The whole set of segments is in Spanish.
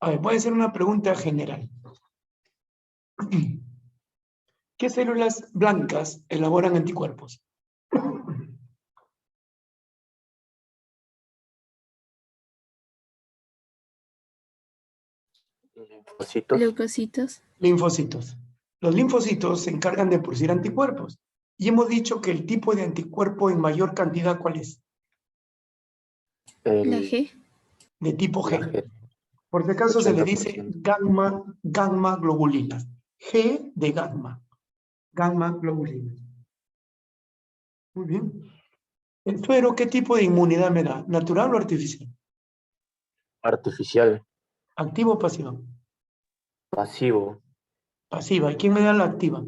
A ver, voy a hacer una pregunta general. ¿Qué células blancas elaboran anticuerpos? Linfocitos. Leucocitos. Linfocitos. Los linfocitos se encargan de producir anticuerpos. Y hemos dicho que el tipo de anticuerpo en mayor cantidad, ¿cuál es? La G. De tipo La G. G. Por si acaso se le dice 80%. gamma globulinas. G de gamma globulinas. Muy bien. ¿El suero qué tipo de inmunidad me da? ¿Natural o artificial? Artificial. ¿Activo o pasivo? Pasivo. Pasiva. ¿Y quién me da la activa?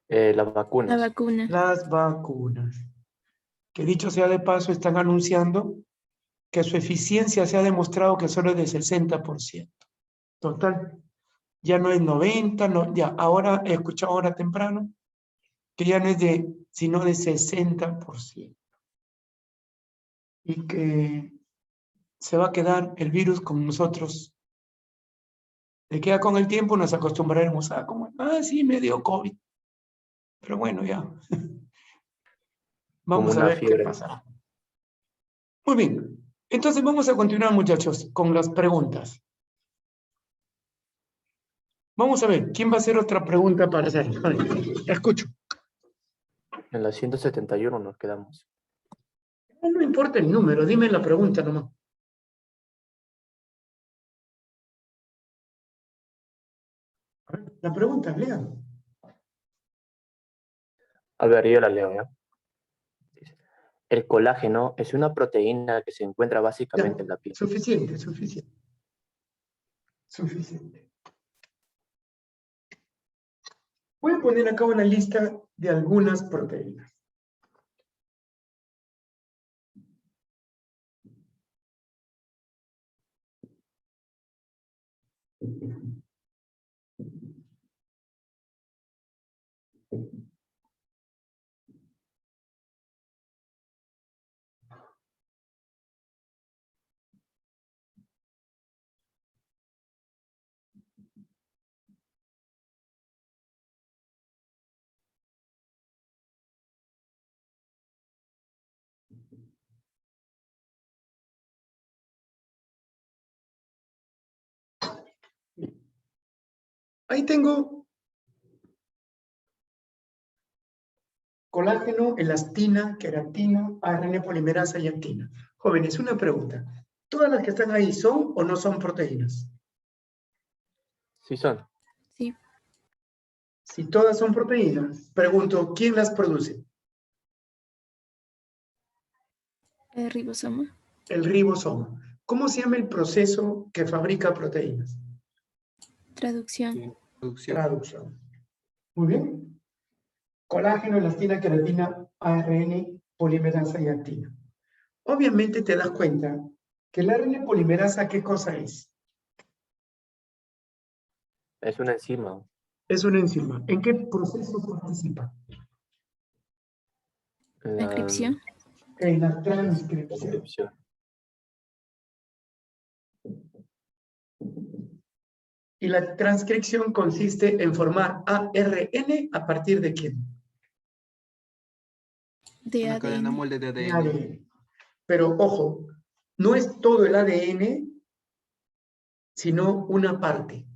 Las La vacunas. vacuna. Las vacunas. Que dicho sea de paso, están anunciando que su eficiencia se ha demostrado que solo es de 60%. Total. Ya no es 90, no, ya. Ahora, he escuchado ahora temprano, que ya no es sino de 60%. Y que se va a quedar el virus con nosotros. De queda con el tiempo, nos acostumbraremos a como, sí, me dio COVID. Pero bueno, ya. Como Vamos a una ver qué fiebre. pasa. Muy bien. Entonces vamos a continuar, muchachos, con las preguntas. Vamos a ver, ¿quién va a hacer otra pregunta para hacer? Vale, escucho. En la 171 nos quedamos. No importa el número, dime la pregunta nomás. La pregunta, lean. A ver, yo la leo, ¿ya? Dice, el colágeno es una proteína que se encuentra básicamente Ya, en la piel. suficiente, suficiente. Suficiente. Voy a poner acá una lista de algunas proteínas. Ahí tengo colágeno, elastina, queratina, ARN polimerasa y actina. Jóvenes, una pregunta. ¿Todas las que están ahí son o no son proteínas? Sí son. Sí. Si todas son proteínas, pregunto, ¿quién las produce? El ribosoma. El ribosoma. ¿Cómo se llama el proceso que fabrica proteínas? Traducción. Traducción. Muy bien. Colágeno, elastina, queratina, ARN, polimerasa y actina. Obviamente te das cuenta que el ARN polimerasa, ¿qué cosa es? Es una enzima. Es una enzima. ¿En qué proceso participa? Transcripción. En la transcripción. Transcripción. Y la transcripción consiste en formar ARN a partir de ¿quién? De Una cadena ADN. molde de De ADN. ADN. Pero ojo, no es todo el ADN, sino una parte.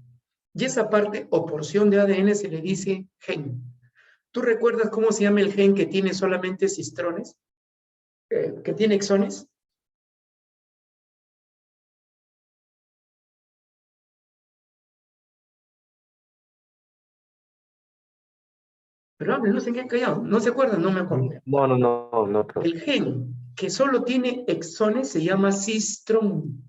Y esa parte o porción de ADN se le dice gen. ¿Tú recuerdas cómo se llama el gen que tiene solamente cistrones? ¿Que tiene exones? Pero hablen, no se queden callados. ¿No se acuerdan? No me acuerdo. No. El gen que solo tiene exones se llama cistrón.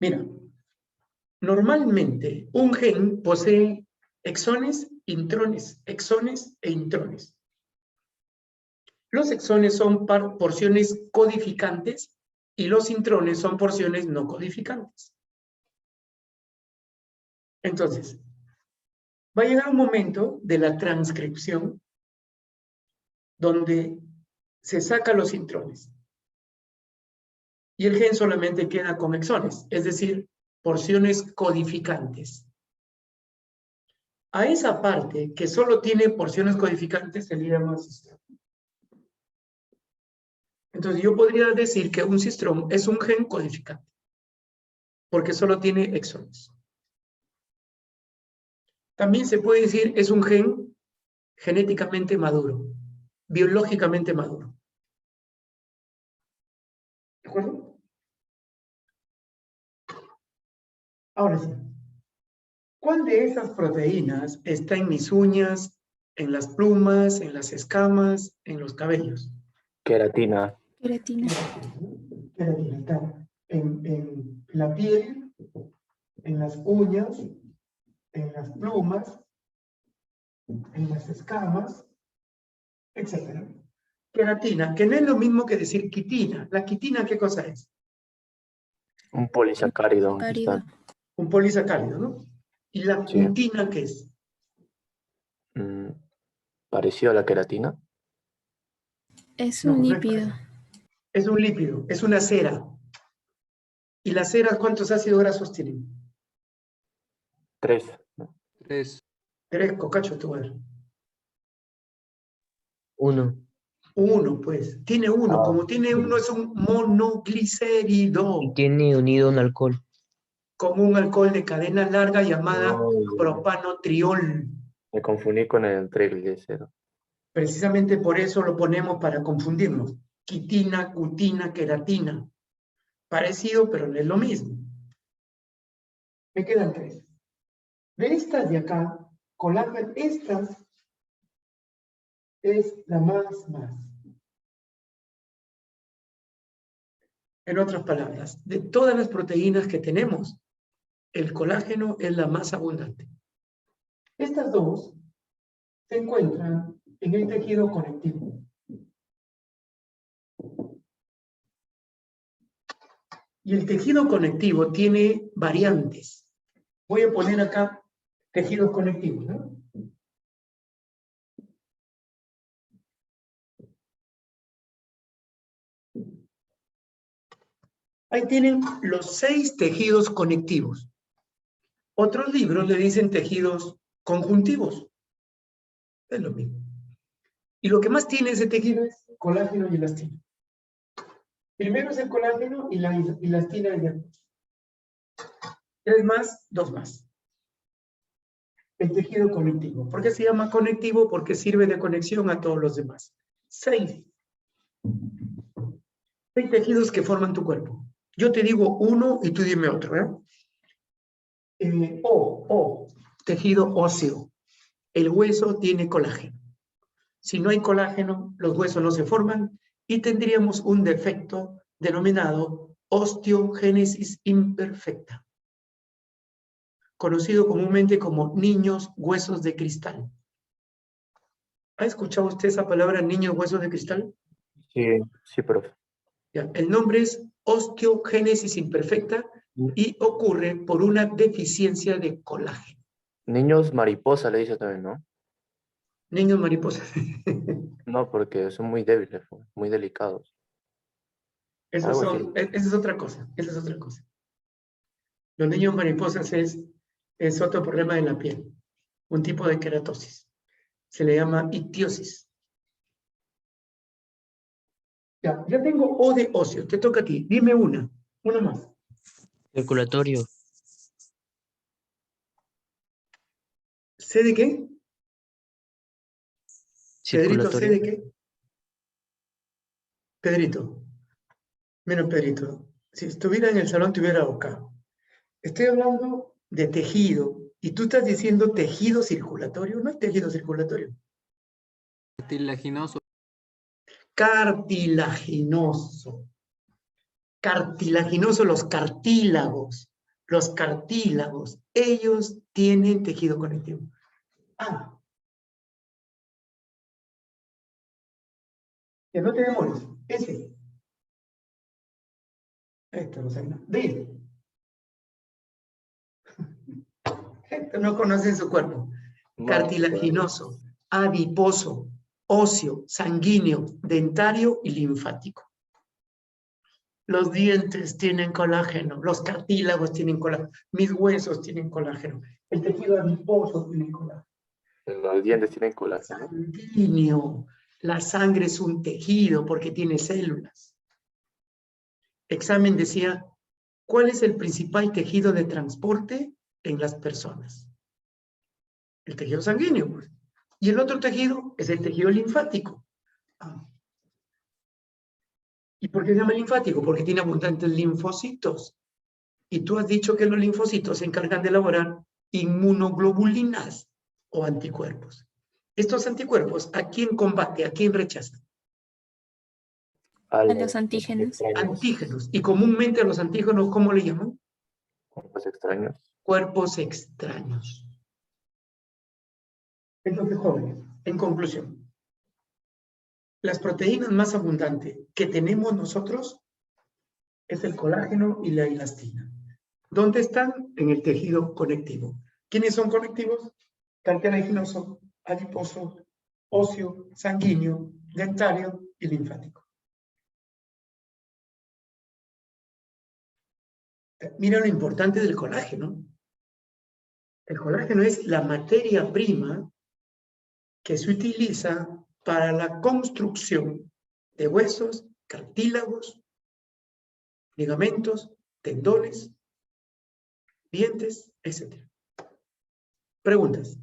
Mira, normalmente un gen posee exones, intrones, exones e intrones. Los exones son porciones codificantes y los intrones son porciones no codificantes. Entonces, va a llegar un momento de la transcripción donde se sacan los intrones. Y el gen solamente queda con exones, es decir, porciones codificantes. A esa parte que solo tiene porciones codificantes se le llama cistrón. Entonces yo podría decir que un cistrón es un gen codificante, porque solo tiene exones. También se puede decir es un gen genéticamente maduro, biológicamente maduro. ¿De acuerdo? Ahora sí. ¿Cuál de esas proteínas está en mis uñas, en las plumas, en las escamas, en los cabellos? Queratina. Queratina. Queratina está en la piel, en las uñas, en las plumas, en las escamas, etc. Queratina, que no es lo mismo que decir quitina. ¿La quitina qué cosa es? Un polisacárido. Árido. Un polisacárido, ¿no? ¿Y la Sí. cutina qué es? Parecido a la queratina. Es No, un no es lípido. parecido. Es un lípido, es una cera. ¿Y las ceras cuántos ácidos grasos tienen? 3. 3. 3, cocacho, tú ver. 1. Uno, pues. Tiene uno. Ah. Como tiene uno, es un monoglicérido. Y tiene unido un alcohol. Como un alcohol de cadena larga llamada No, propanotriol. me confundí con el triglicérido. Precisamente por eso lo ponemos para confundirnos. Quitina, cutina, queratina. Parecido, pero no es lo mismo. Me quedan 3. De estas de acá, colágeno, estas es la más. En otras palabras, de todas las proteínas que tenemos, el colágeno es la más abundante. Estas dos se encuentran en el tejido conectivo. Y el tejido conectivo tiene variantes. Voy a poner acá tejidos conectivos, ¿no? Ahí tienen los 6 tejidos conectivos. Otros libros le dicen tejidos conjuntivos. Es lo mismo. Y lo que más tiene ese tejido es colágeno y elastina. Primero es el colágeno y la elastina es después. 3 más, 2 más. El tejido conectivo. ¿Por qué se llama conectivo? Porque sirve de conexión a todos los demás. 6 tejidos que forman tu cuerpo. Yo te digo uno y tú dime otro, ¿eh? Tejido óseo. El hueso tiene colágeno. Si no hay colágeno, los huesos no se forman y tendríamos un defecto denominado osteogénesis imperfecta, conocido comúnmente como niños huesos de cristal. ¿Ha escuchado usted esa palabra, niños huesos de cristal? Sí, profe. Ya, el nombre es osteogénesis imperfecta y ocurre por una deficiencia de colágeno. Niños mariposa le dice también, ¿no? Niños mariposas. No, porque son muy débiles, muy delicados. Esa es otra cosa, esa es otra cosa. Los niños mariposas es otro problema de la piel, un tipo de queratosis. Se le llama ictiosis. Ya tengo O de óseo, te toca a ti. Dime una más. Circulatorio. ¿C de qué? Pedrito, ¿C Circulatorio. de qué? Pedrito. Menos Pedrito. Si estuviera en el salón te hubiera ahorcado. Estoy hablando de tejido y tú estás diciendo tejido circulatorio. No es tejido circulatorio. Cartilaginoso. Cartilaginoso. Cartilaginoso, los cartílagos. Los cartílagos. Ellos tienen tejido conectivo. Que no te demores. S. Esto no sabe nada. D. Esto no conoce su cuerpo. Cartilaginoso, adiposo, óseo, sanguíneo, dentario y linfático. Los dientes tienen colágeno, los cartílagos tienen colágeno, mis huesos tienen colágeno, el tejido adiposo tiene colágeno. Los dientes tienen colágeno. Sanguíneo, la sangre es un tejido porque tiene células. Examen decía, ¿cuál es el principal tejido de transporte en las personas? El tejido sanguíneo, pues. Y el otro tejido es el tejido linfático. Ah. ¿Y por qué se llama linfático? Porque tiene abundantes linfocitos. Y tú has dicho que los linfocitos se encargan de elaborar inmunoglobulinas o anticuerpos. Estos anticuerpos, ¿a quién combate? ¿A quién rechaza? A los antígenos. Antígenos. Y comúnmente a los antígenos, ¿cómo le llaman? Cuerpos extraños. Cuerpos extraños. Entonces, jóvenes, en conclusión, las proteínas más abundantes que tenemos nosotros es el colágeno y la elastina. ¿Dónde están? En el tejido conectivo. ¿Quiénes son conectivos? Cartilaginoso, adiposo, óseo, sanguíneo, dentario y linfático. Mira lo importante del colágeno. El colágeno es la materia prima que se utiliza para la construcción de huesos, cartílagos, ligamentos, tendones, dientes, etc. Preguntas.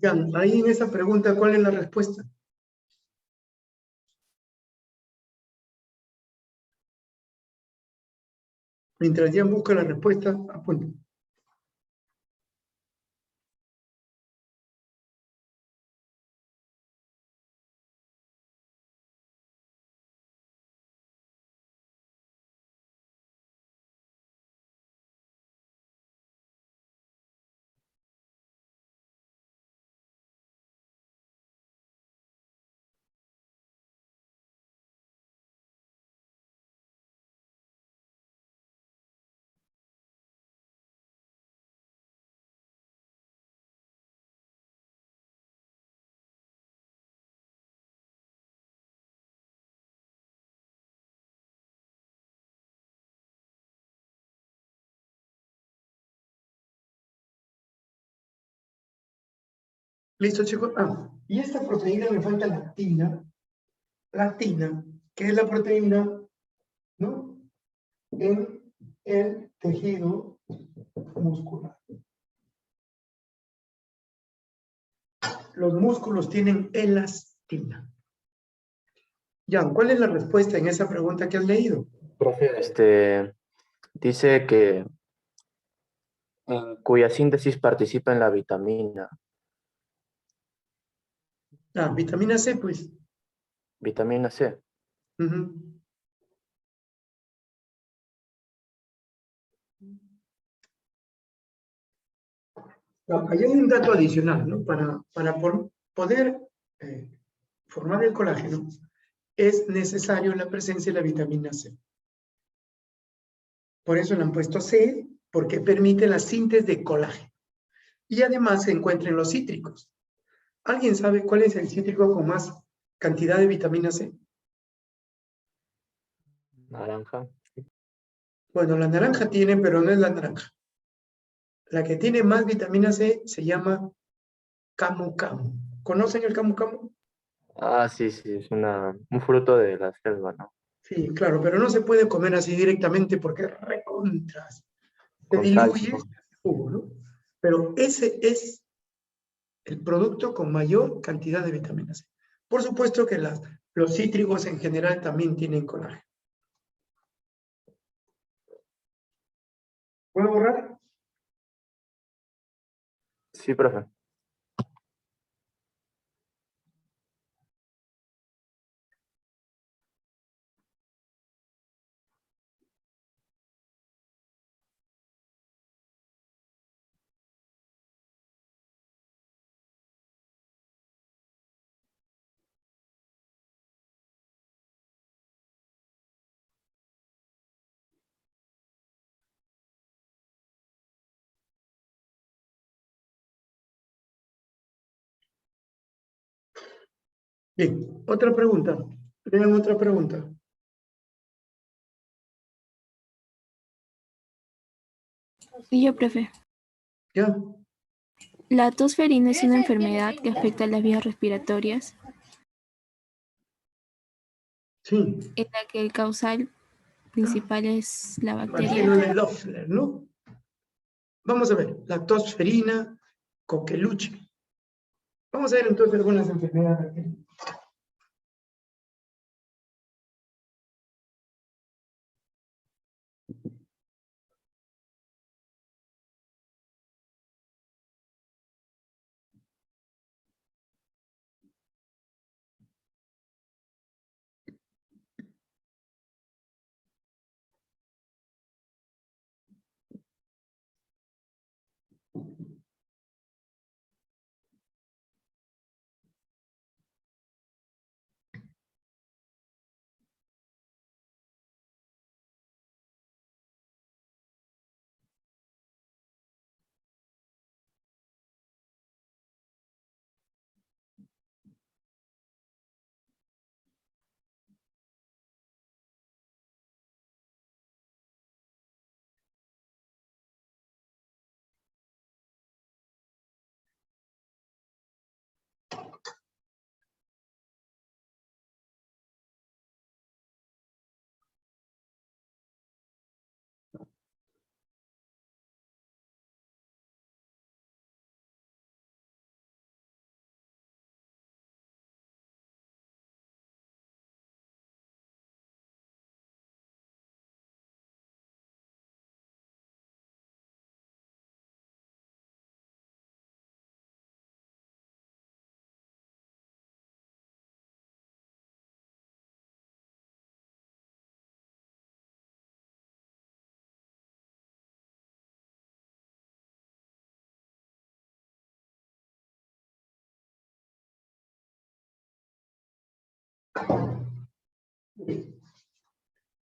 Jan, ahí en esa pregunta, ¿cuál es la respuesta? Mientras Jan busca la respuesta, apunta. ¿Listo, chicos? Ah, y esta proteína me falta lactina, que es la proteína, ¿no? En el tejido muscular. Los músculos tienen elastina. Jan, ¿cuál es la respuesta en esa pregunta que has leído? Profe, dice que en cuya síntesis participa en la vitamina. Ah, vitamina C, pues. Vitamina C. Ujú. No, ahí hay un dato adicional, ¿no? Para poder formar el colágeno, es necesario la presencia de la vitamina C. Por eso le han puesto C, porque permite la síntesis de colágeno. Y además se encuentra en los cítricos. ¿Alguien sabe cuál es el cítrico con más cantidad de vitamina C? Naranja. Bueno, la naranja tiene, pero no es la naranja. La que tiene más vitamina C se llama camu camu. ¿Conocen el camu camu? Ah, sí, sí, es un fruto de la selva, ¿no? Sí, claro, pero no se puede comer así directamente porque es recontra. Se Con sal, diluye ¿no? el jugo, ¿no? Pero ese es el producto con mayor cantidad de vitamina C. Por supuesto que los cítricos en general también tienen colágeno. ¿Puedo borrar? Sí, profe. Bien, otra pregunta. Lean otra pregunta. Y yo, profe. ¿Ya? La tos ferina es una enfermedad que afecta las vías respiratorias, Sí. en la que el causal principal es la Bacilo bacteria. de Loeffler, ¿no? Vamos a ver. Lactosferina, coqueluche. Vamos a ver entonces algunas enfermedades.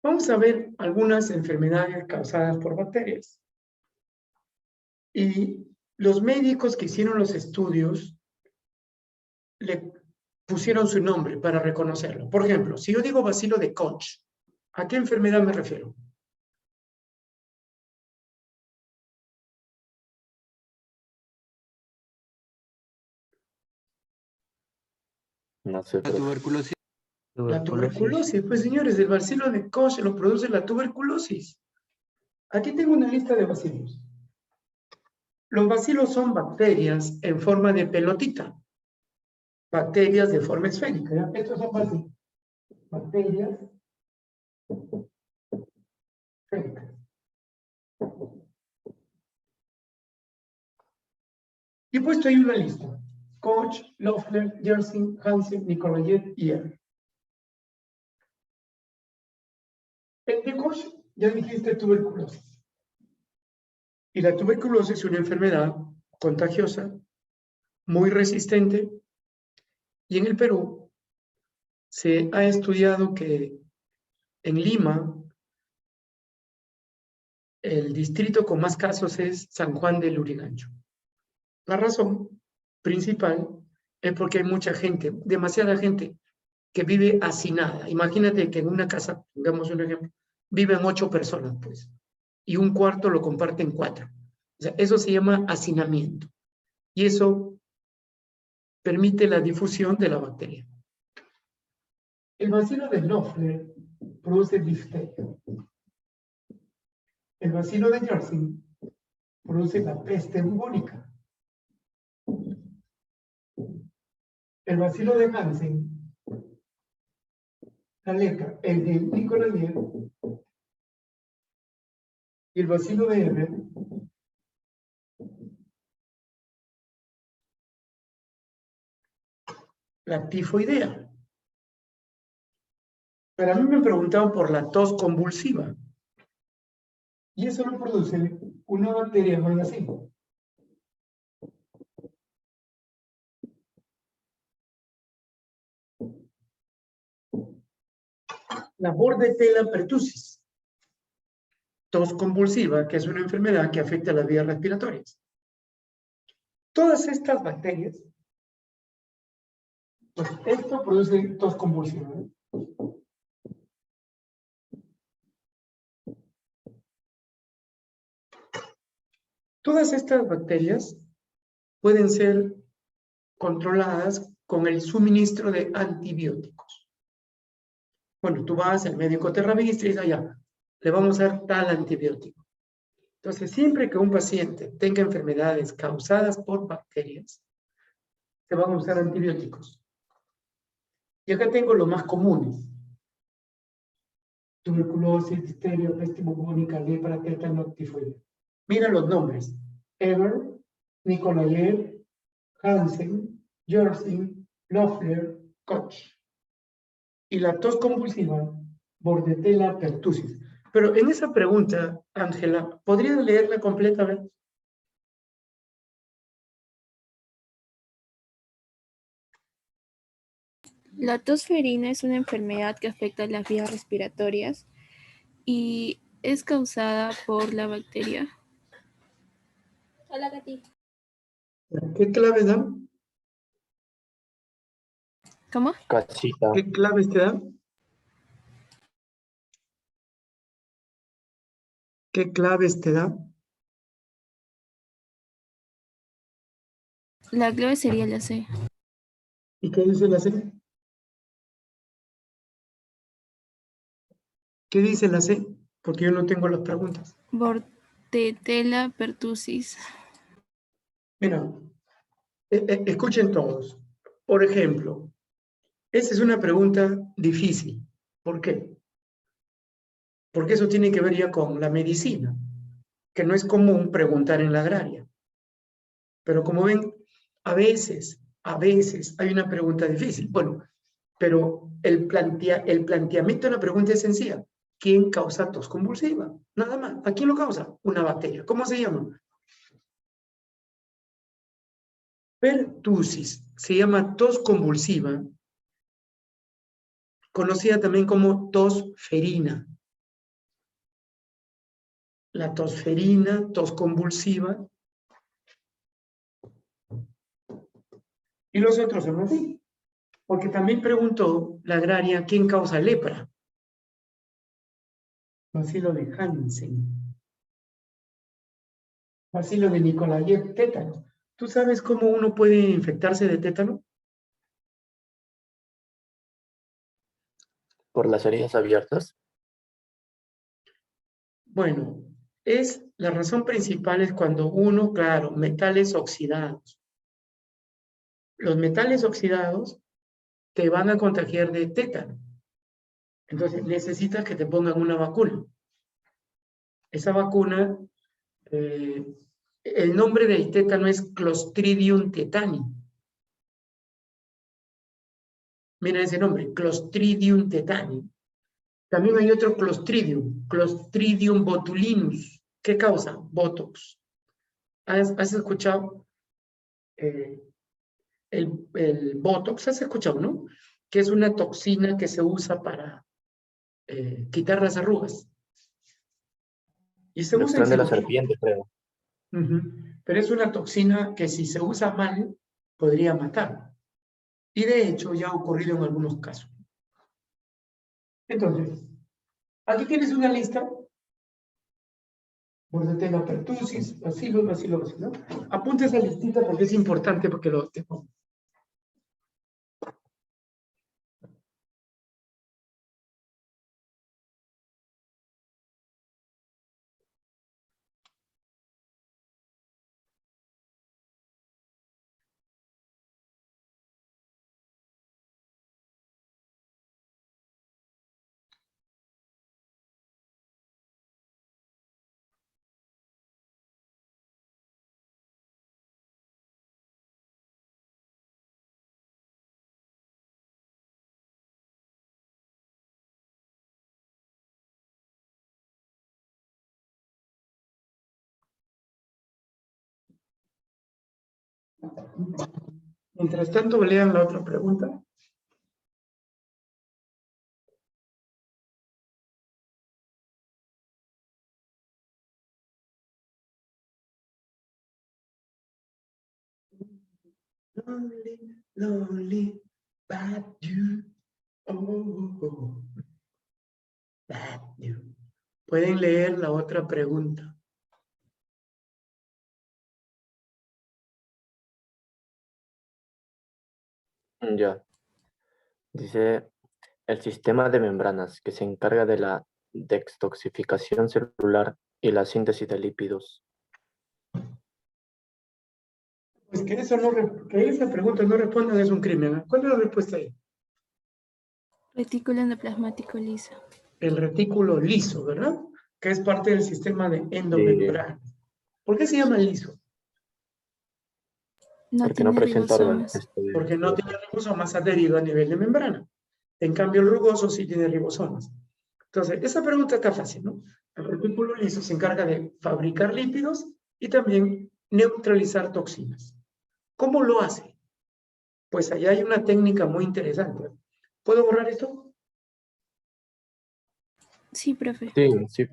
Vamos a ver algunas enfermedades causadas por bacterias. Y los médicos que hicieron los estudios le pusieron su nombre para reconocerlo. Por ejemplo, si yo digo bacilo de Koch, ¿a qué enfermedad me refiero? No sé, La profe. tuberculosis. La tuberculosis. Pues señores, el bacilo de Koch lo produce la tuberculosis. Aquí tengo una lista de bacilos. Los bacilos son bacterias en forma de pelotita. Bacterias de forma esférica. ¿Ya? Estos son bacilos. Bacterias esféricas. Y he puesto ahí una lista. Koch, Loeffler, Yersin, Hansen, Nicolayet y R. El de Koch, ya dijiste tuberculosis. Y la tuberculosis es una enfermedad contagiosa, muy resistente, y en el Perú se ha estudiado que en Lima el distrito con más casos es San Juan del Lurigancho. La razón principal es porque hay mucha gente, demasiada gente, que vive hacinada. Imagínate que en una casa, pongamos un ejemplo, viven 8 personas, pues, y un cuarto lo comparten 4. O sea, eso se llama hacinamiento. Y eso permite la difusión de la bacteria. El bacilo de Loeffler produce difteria. El bacilo de Yersin produce la peste bubónica. El bacilo de Hansen, la lepra, el de Nicolayet, y el bacilo de Eber, la tifoidea. Pero a mí me preguntaban por la tos convulsiva. Y eso lo produce una bacteria llamada así. La Bordetella pertussis. Tos convulsiva, que es una enfermedad que afecta las vías respiratorias. Todas estas bacterias Pues esto produce tos convulsiva, ¿eh? Todas estas bacterias pueden ser controladas con el suministro de antibióticos. Bueno, tú vas, el médico te revisa y dice, ya, le vamos a dar tal antibiótico. Entonces, siempre que un paciente tenga enfermedades causadas por bacterias, se van a usar antibióticos. Y acá tengo los más comunes. Tuberculosis, difteria, peste bubónica, lepra, tétano, tifoidea. Mira los nombres. Ever, Nikolaev, Hansen, Yersin, Loeffler, Koch. Y la tos convulsiva, Bordetella pertussis. Pero en esa pregunta, Ángela, ¿podrías leerla completamente? La tos ferina es una enfermedad que afecta las vías respiratorias y es causada por la bacteria. Hola, Katy. ¿Qué claves dan? ¿Cómo? Casita. ¿Qué claves te dan? ¿Qué claves te dan? La clave sería la C. ¿Y qué dice la C? ¿Qué dice la C? Porque yo no tengo las preguntas. Bordetella pertussis. Mira, escuchen todos. Por ejemplo, esa es una pregunta difícil. ¿Por qué? Porque eso tiene que ver ya con la medicina, que no es común preguntar en la agraria. Pero como ven, a veces hay una pregunta difícil. Bueno, pero el planteamiento de la pregunta es sencilla. ¿Quién causa tos convulsiva? Nada más. ¿A quién lo causa? Una bacteria. ¿Cómo se llama? Pertussis. Se llama tos convulsiva, conocida también como tos ferina. La tosferina, tos convulsiva. Y los otros son así. Porque también preguntó la agraria quién causa lepra. Bacilo de Hansen. Bacilo de Nikolaev, tétano. ¿Tú sabes cómo uno puede infectarse de tétano? Por las heridas abiertas. Bueno, la razón principal es cuando uno, claro, metales oxidados. Los metales oxidados te van a contagiar de tétano. Entonces necesitas que te pongan una vacuna. Esa vacuna, el nombre del tétano es Clostridium tetani. Mira ese nombre, Clostridium tetani. También hay otro Clostridium botulinus. ¿Qué causa? Botox. ¿Has escuchado el Botox? ¿Has escuchado, no? Que es una toxina que se usa para quitar las arrugas. Y se Lo usa y extraen se de la usa. serpiente, creo. Pero es una toxina que si se usa mal, podría matar. Y de hecho ya ha ocurrido en algunos casos. Entonces, aquí tienes una lista. Bordetella pertussis, bacilo. Apunta esa listita porque es importante porque lo tengo. Mientras tanto, lean la otra pregunta. Lonely, lonely, Bad news. Oh, bad news. Pueden leer la otra pregunta. Ya. Dice, el sistema de membranas que se encarga de la detoxificación celular y la síntesis de lípidos. Pues que esa pregunta no respondan es un crimen. ¿Cuál es la respuesta ahí? Retículo endoplasmático liso. El retículo liso, ¿verdad? Que es parte del sistema de endomembrana. ¿Por qué se llama liso? No Porque no tiene presenta órganos. ribosomas. Porque no tiene ribosomas adheridos a nivel de membrana. En cambio, el rugoso sí tiene ribosomas. Entonces, esa pregunta está fácil, ¿no? El retículo liso se encarga de fabricar lípidos y también neutralizar toxinas. ¿Cómo lo hace? Pues allá hay una técnica muy interesante. ¿Puedo borrar esto? Sí, profe. Sí, sí.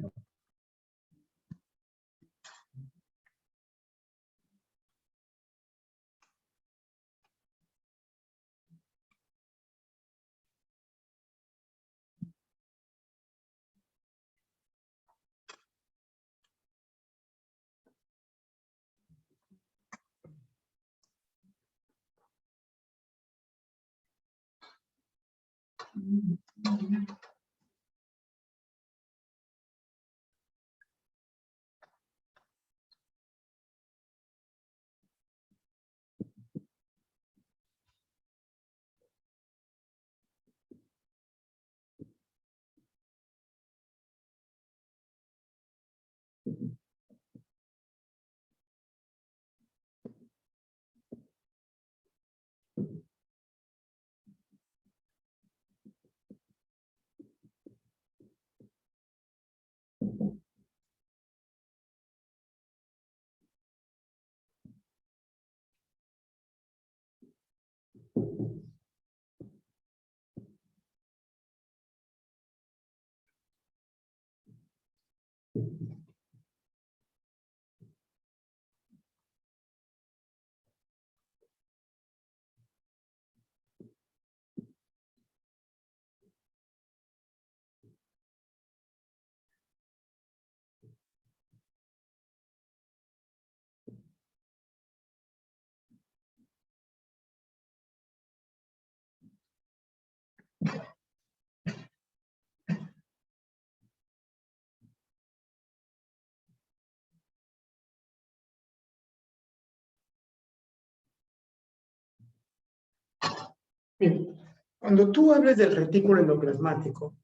Bien. Cuando tú hables del retículo endoplasmático,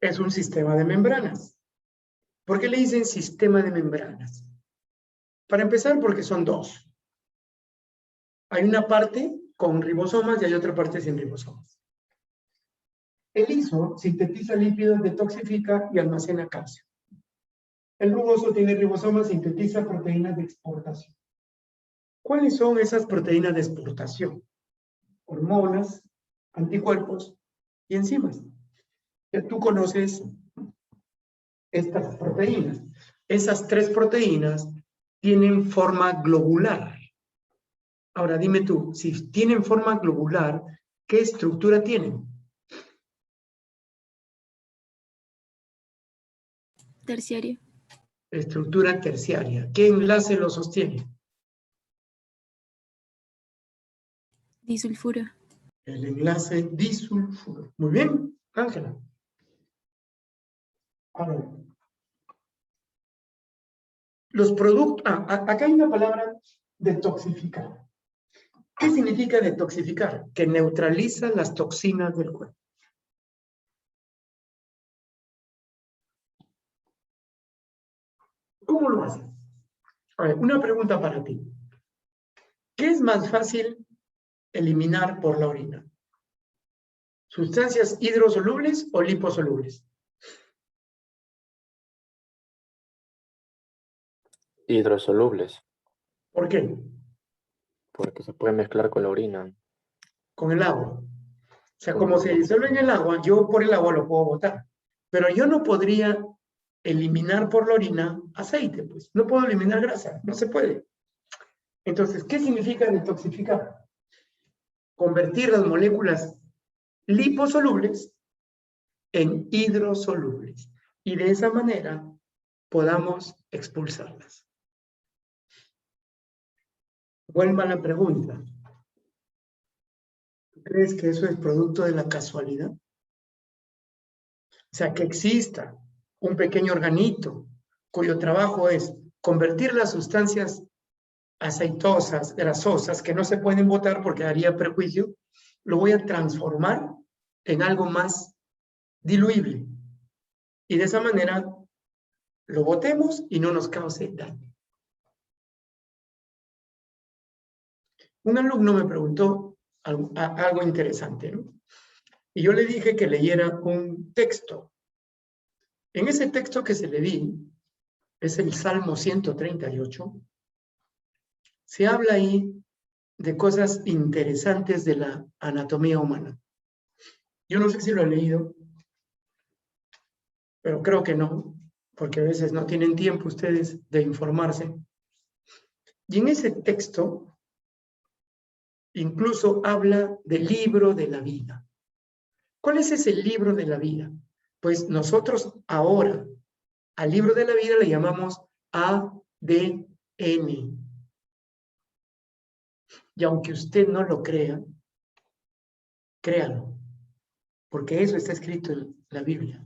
es un sistema de membranas. ¿Por qué le dicen sistema de membranas? Para empezar, porque son dos. Hay una parte con ribosomas y hay otra parte sin ribosomas. El liso sintetiza lípidos, detoxifica y almacena calcio. El rugoso tiene ribosomas, sintetiza proteínas de exportación. ¿Cuáles son esas proteínas de exportación? Hormonas, anticuerpos y enzimas. Ya tú conoces estas proteínas. Esas tres proteínas tienen forma globular. Ahora dime tú, si tienen forma globular, ¿qué estructura tienen? Terciario. Estructura terciaria. ¿Qué enlace lo sostiene? Disulfuro. El enlace disulfuro. Muy bien, Ángela. Ahora, los productos... acá hay una palabra, detoxificar. ¿Qué significa detoxificar? Que neutraliza las toxinas del cuerpo. ¿Cómo lo hace? A ver, una pregunta para ti. ¿Qué es más fácil eliminar por la orina? ¿Sustancias hidrosolubles o liposolubles? Hidrosolubles, ¿Por qué? porque se puede mezclar con la orina. Con el agua. O sea, Con como el se agua. disuelve en el agua, yo por el agua lo puedo botar. Pero yo no podría eliminar por la orina aceite, pues. No puedo eliminar grasa, no se puede. Entonces, ¿qué significa detoxificar? convertir las moléculas liposolubles en hidrosolubles y de esa manera podamos expulsarlas. Vuelva a la pregunta. ¿Tú crees que eso es producto de la casualidad? O sea, que exista un pequeño organito cuyo trabajo es convertir las sustancias aceitosas, grasosas, que no se pueden botar porque daría perjuicio, lo voy a transformar en algo más diluible. Y de esa manera lo botemos y no nos cause daño. Un alumno me preguntó algo interesante, ¿no? Y yo le dije que leyera un texto. En ese texto que se le di, es el Salmo 138, se habla ahí de cosas interesantes de la anatomía humana. Yo no sé si lo he leído, pero creo que no, porque a veces no tienen tiempo ustedes de informarse. Y en ese texto incluso habla del libro de la vida. ¿Cuál es ese libro de la vida? Pues nosotros ahora al libro de la vida le llamamos ADN. Y aunque usted no lo crea, créalo, porque eso está escrito en la Biblia.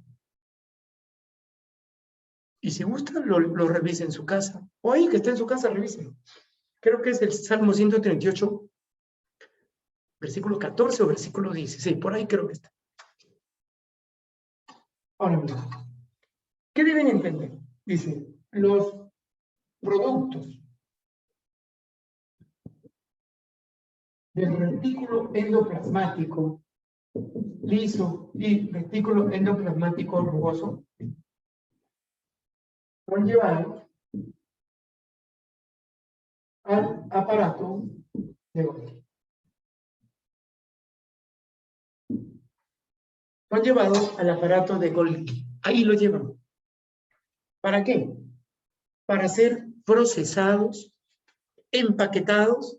Y si gusta, lo revise en su casa. O ahí que está en su casa, revíselo. Creo que es el Salmo 138, versículo 14 o versículo 16. Por ahí creo que está. Ahora bien, ¿qué deben entender? Dice, los productos del retículo endoplasmático liso y retículo endoplasmático rugoso son llevados al aparato de Golgi. Son llevados al aparato de Golgi. Ahí lo llevan. ¿Para qué? Para ser procesados, empaquetados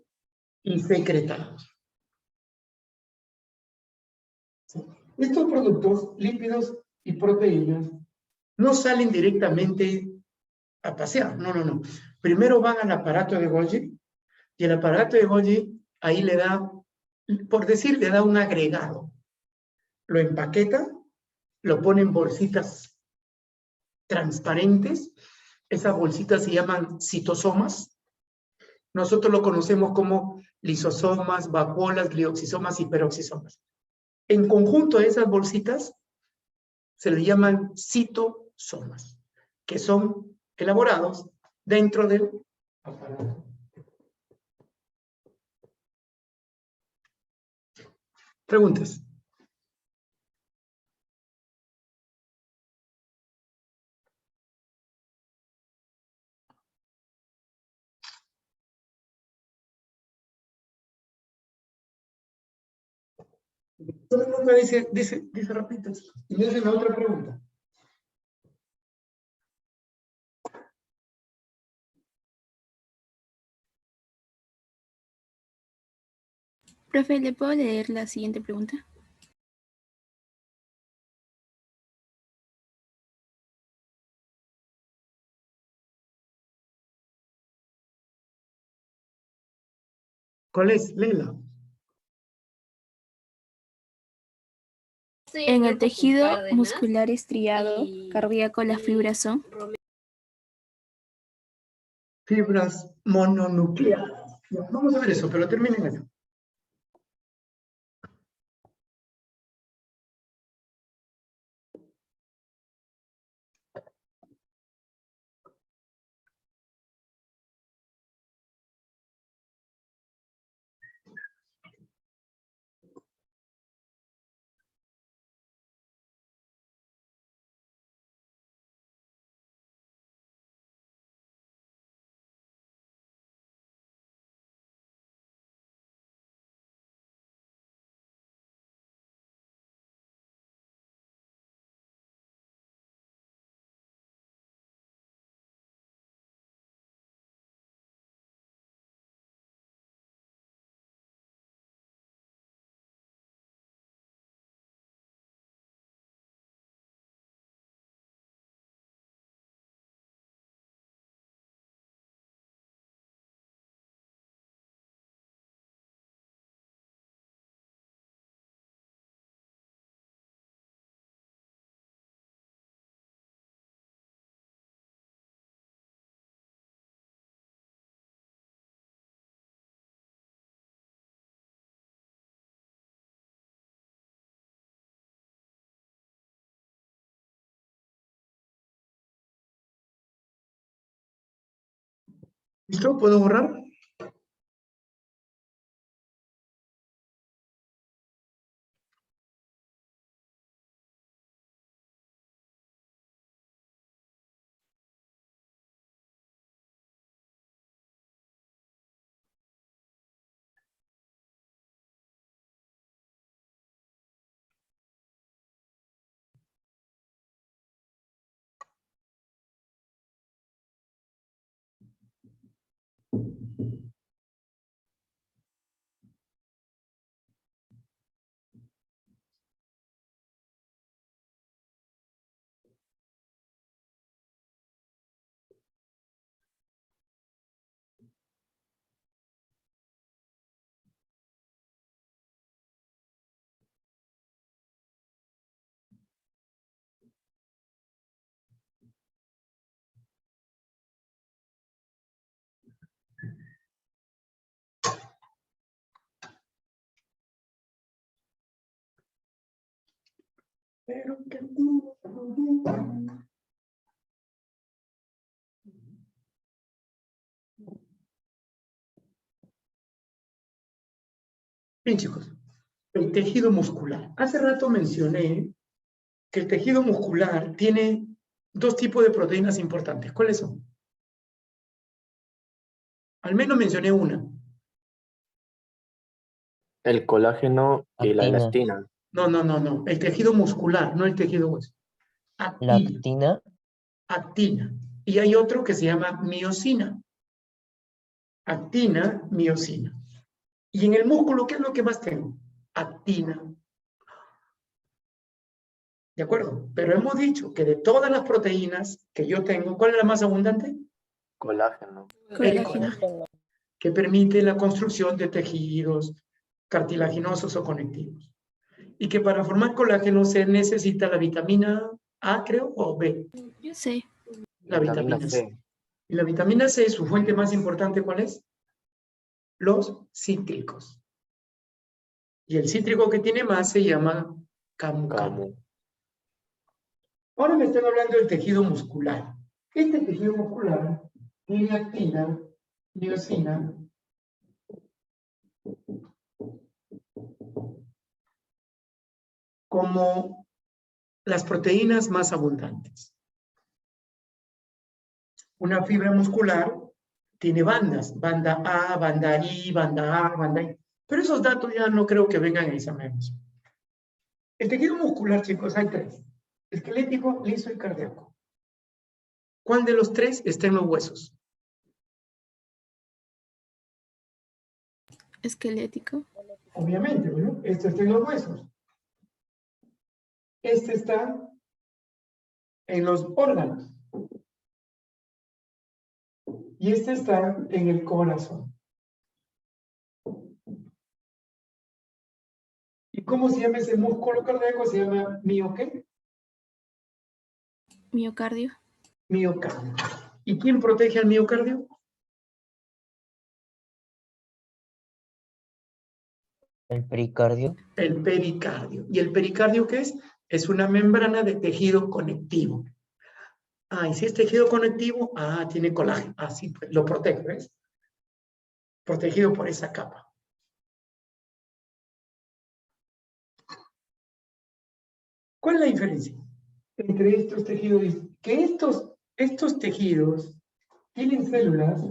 y secretados. Estos productos, lípidos y proteínas, no salen directamente a pasear. No, no, no. Primero van al aparato de Golgi y el aparato de Golgi ahí le da, por decir, le da un agregado. Lo empaqueta, lo pone en bolsitas transparentes. Esas bolsitas se llaman citosomas. Nosotros lo conocemos como lisosomas, vacuolas, glioxisomas y peroxisomas. En conjunto a esas bolsitas se le llaman citosomas, que son elaborados dentro del aparato. Preguntas. Todo el mundo dice repite, y me hace la otra pregunta. Profe, ¿le puedo leer la siguiente pregunta? ¿Cuál es? Léela. En el tejido muscular estriado cardíaco, las fibras son Fibras mononucleadas. Ya, vamos a ver eso, pero terminen eso. ¿Listo? ¿Puedo borrar? Pero que... Bien, chicos. El tejido muscular. Hace rato mencioné que el tejido muscular tiene dos tipos de proteínas importantes. ¿Cuáles son? Al menos mencioné una. El colágeno y la Actina. elastina. No. El tejido muscular, no el tejido hueso. La Actina. actina, Actina. Y hay otro que se llama miosina. Actina, miosina. Y en el músculo, ¿qué es lo que más tengo? Actina. ¿De acuerdo? Pero hemos dicho que de todas las proteínas que yo tengo, ¿cuál es la más abundante? Colágeno. El Colágeno. colágeno, que permite la construcción de tejidos cartilaginosos o conectivos. Y que para formar colágeno se necesita la vitamina A, creo, o B. Sí. La vitamina C. Y la vitamina C, su fuente más importante, ¿cuál es? Los cítricos. Y el cítrico que tiene más se llama camu. Camu. Ahora me están hablando del tejido muscular. Este tejido muscular tiene actina, miosina, como las proteínas más abundantes. Una fibra muscular tiene bandas, banda A, banda I, banda A, banda I. Pero esos datos ya no creo que vengan en exámenes. El tejido muscular, chicos, hay tres. Esquelético, liso y cardíaco. ¿Cuál de los tres está en los huesos? Esquelético. Obviamente, ¿no? Este está en los huesos. Este está en los órganos. Y este está en el corazón. ¿Y cómo se llama ese músculo cardíaco? Se llama ¿qué? Miocardio. Miocardio. ¿Y quién protege al miocardio? el pericardio, El pericardio. ¿Y el pericardio qué es? Es una membrana de tejido conectivo. Ah, y si es tejido conectivo, tiene colágeno. Sí, pues, lo protege, ¿ves? Protegido por esa capa. ¿Cuál es la diferencia entre estos tejidos? Que estos tejidos tienen células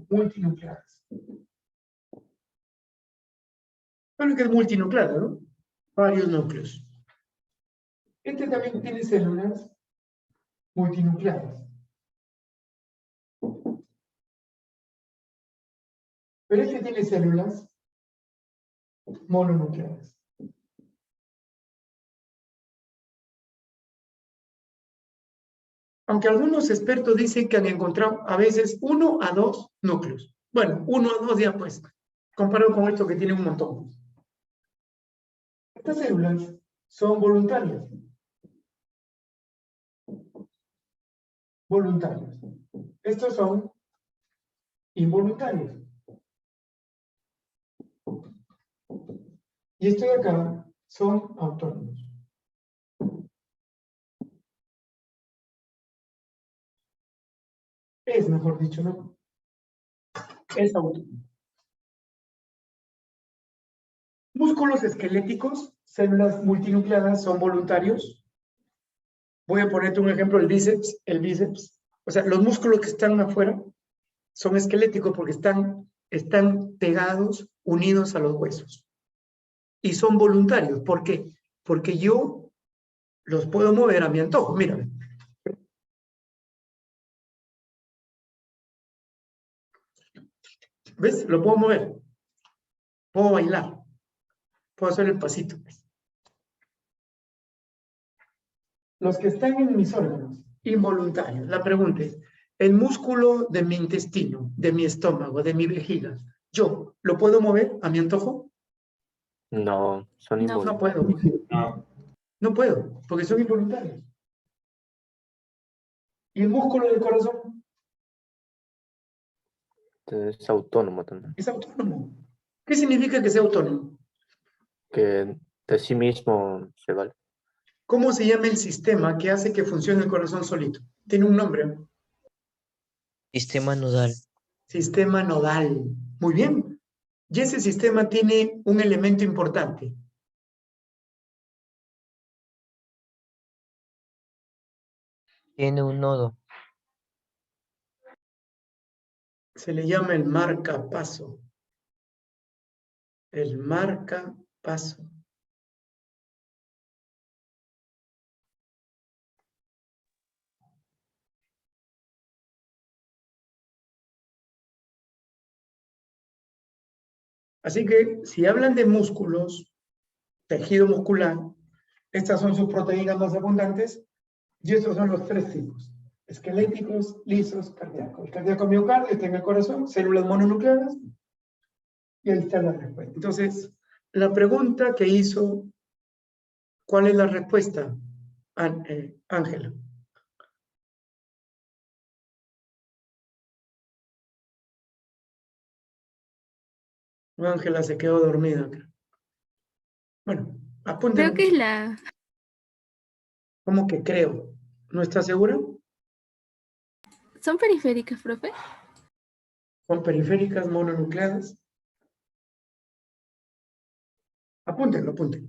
multinucleadas. Bueno, que es multinucleado, ¿no? Varios núcleos. Este también tiene células multinucleadas. Pero este tiene células mononucleadas. Aunque algunos expertos dicen que han encontrado a veces 1 a 2 núcleos. Bueno, 1 a 2 ya pues, comparado con esto que tiene un montón. Estas células son voluntarias. Voluntarios. Estos son involuntarios. Y estos de acá son autónomos. Es, mejor dicho, ¿no? Es autónomo. Músculos esqueléticos, células multinucleadas, son voluntarios. Voy a ponerte un ejemplo, el bíceps. El bíceps, o sea, los músculos que están afuera son esqueléticos porque están pegados, unidos a los huesos. Y son voluntarios. ¿Por qué? Porque yo los puedo mover a mi antojo. Mírame. ¿Ves? Lo puedo mover. Puedo bailar. Puedo hacer el pasito. Los que están en mis órganos, involuntarios. La pregunta es, el músculo de mi intestino, de mi estómago, de mi vejiga, ¿yo lo puedo mover a mi antojo? No, son No. No involuntarios. puedo. No puedo, porque son involuntarios. ¿Y el músculo del corazón? Es autónomo también. Es autónomo. ¿Qué significa que sea autónomo? Que de sí mismo se vale. ¿Cómo se llama el sistema que hace que funcione el corazón solito? Tiene un nombre. Sistema nodal. Sistema nodal. Muy bien. Y ese sistema tiene un elemento importante. Tiene un nodo. Se le llama el marcapaso. El marcapaso. Así que si hablan de músculos, tejido muscular, estas son sus proteínas más abundantes y estos son los tres tipos: esqueléticos, lisos, cardíacos. El cardíaco miocardio está en el corazón, células mononucleadas, y ahí está la respuesta. Entonces, la pregunta que hizo, ¿cuál es la respuesta, Ángela? Ángela se quedó dormida. Bueno, Creo apúntenlo. que es la... ¿Cómo que creo? ¿No está segura? ¿Son periféricas, profe? Son periféricas mononucleadas. Apúntenlo, apúntenlo.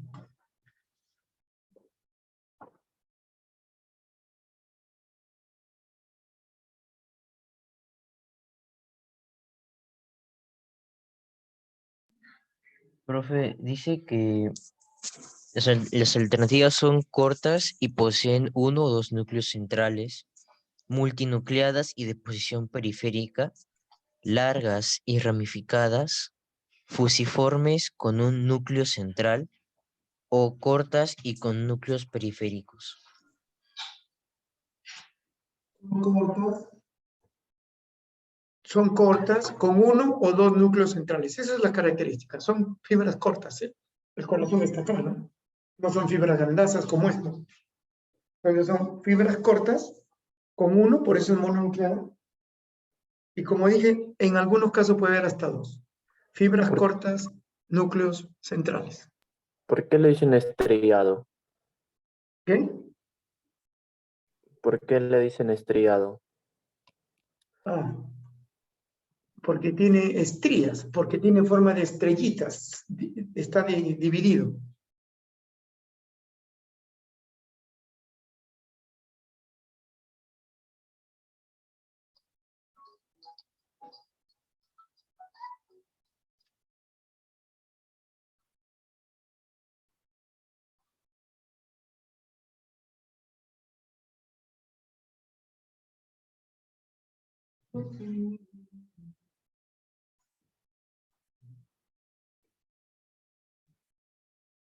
Profe, dice que las alternativas son cortas y poseen uno o dos núcleos centrales, multinucleadas y de posición periférica, largas y ramificadas, fusiformes con un núcleo central o cortas y con núcleos periféricos. Son cortas con uno o dos núcleos centrales. Esa es la característica. Son fibras cortas, ¿eh? El corazón está acá, ¿no? No son fibras grandazas como esto. Pero son fibras cortas con uno, por eso es mononucleado. Y como dije, en algunos casos puede haber hasta dos. Fibras ¿Por, cortas, núcleos centrales. por qué le dicen estriado? ¿Qué? ¿Por qué le dicen estriado? Ah, porque tiene estrías, porque tiene forma de estrellitas. Está dividido.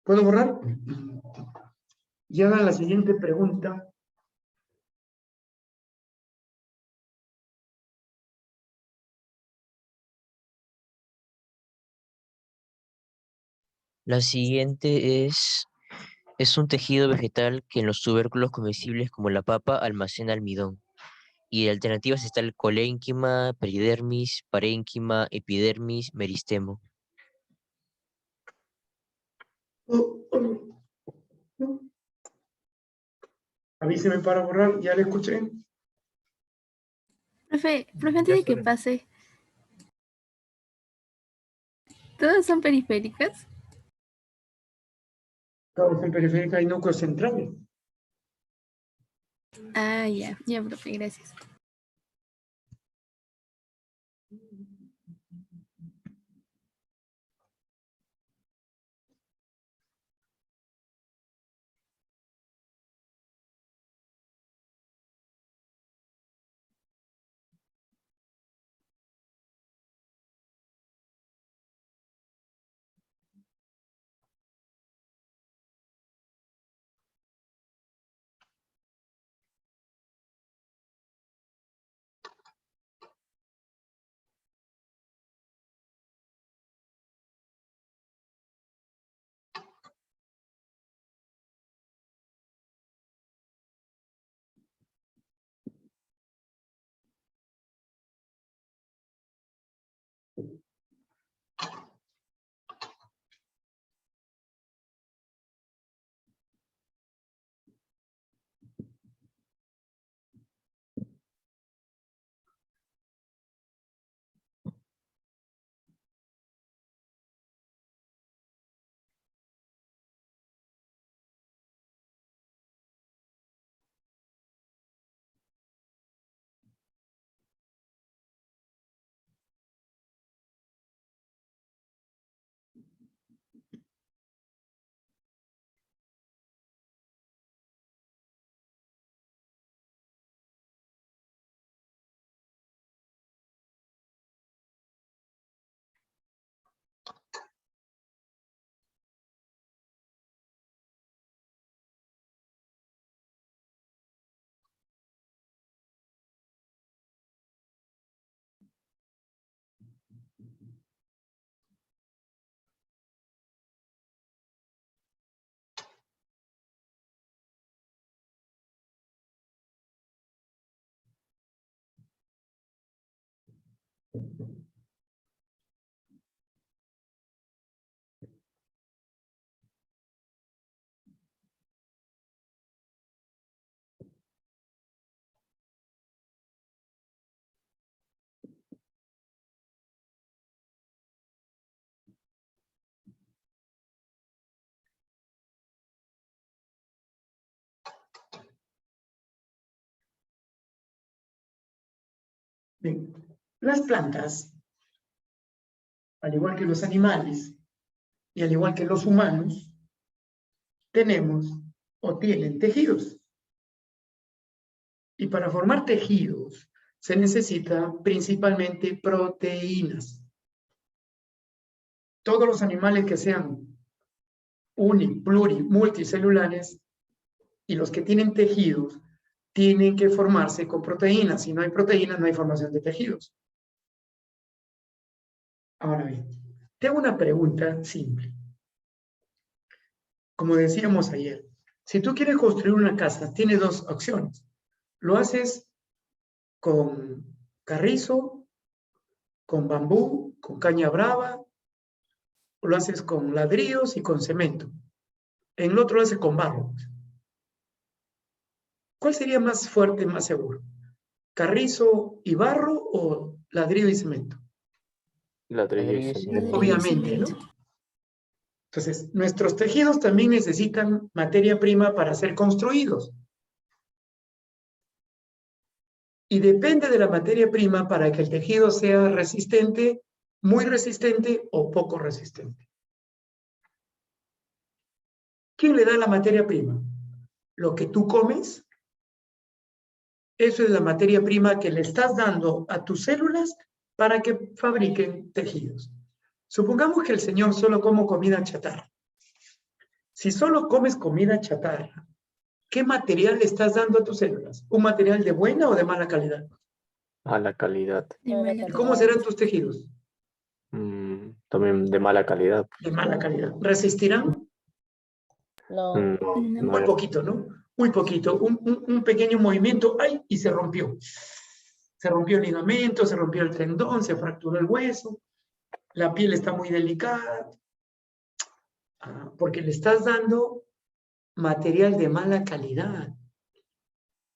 ¿Puedo borrar? Y hagan la siguiente pregunta. La siguiente es un tejido vegetal que en los tubérculos comestibles como la papa almacena almidón. Y de alternativas está el colénquima, peridermis, parénquima, epidermis, meristemo. Avíseme para borrar, ya le escuché. Profe, antes de que pase, ¿todas son periféricas? Todos en periférica y núcleos centrales. Ah, ya, profe, gracias. Bien, las plantas, al igual que los animales y al igual que los humanos, tenemos o tienen tejidos. Y para formar tejidos se necesita principalmente proteínas. Todos los animales que sean multicelulares y los que tienen tejidos tienen que formarse con proteínas. Si no hay proteínas, no hay formación de tejidos. Ahora bien, tengo una pregunta simple. Como decíamos ayer, si tú quieres construir una casa, tienes dos opciones. Lo haces con carrizo, con bambú, con caña brava, o lo haces con ladrillos y con cemento. En el otro lo haces con barro. ¿Cuál sería más fuerte, más seguro? ¿Carrizo y barro o ladrillo y cemento? Ladrillo y Ladrillo y cemento. cemento. Obviamente, ¿no? Entonces, nuestros tejidos también necesitan materia prima para ser construidos. Y depende de la materia prima para que el tejido sea resistente, muy resistente o poco resistente. ¿Quién le da la materia prima? Lo que tú comes. Eso es la materia prima que le estás dando a tus células para que fabriquen tejidos. Supongamos que el señor solo come comida chatarra. Si solo comes comida chatarra, ¿qué material le estás dando a tus células? ¿Un material de buena o de mala calidad? Mala calidad. De mala ¿Y cómo calidad. serán tus tejidos? También de mala calidad. De mala calidad. ¿Resistirán? No, No, Muy poquito, ¿no? Muy poquito. Un pequeño movimiento, ¡ay! Y se rompió. Se rompió el ligamento, se rompió el tendón, se fracturó el hueso. La piel está muy delicada. Porque le estás dando material de mala calidad.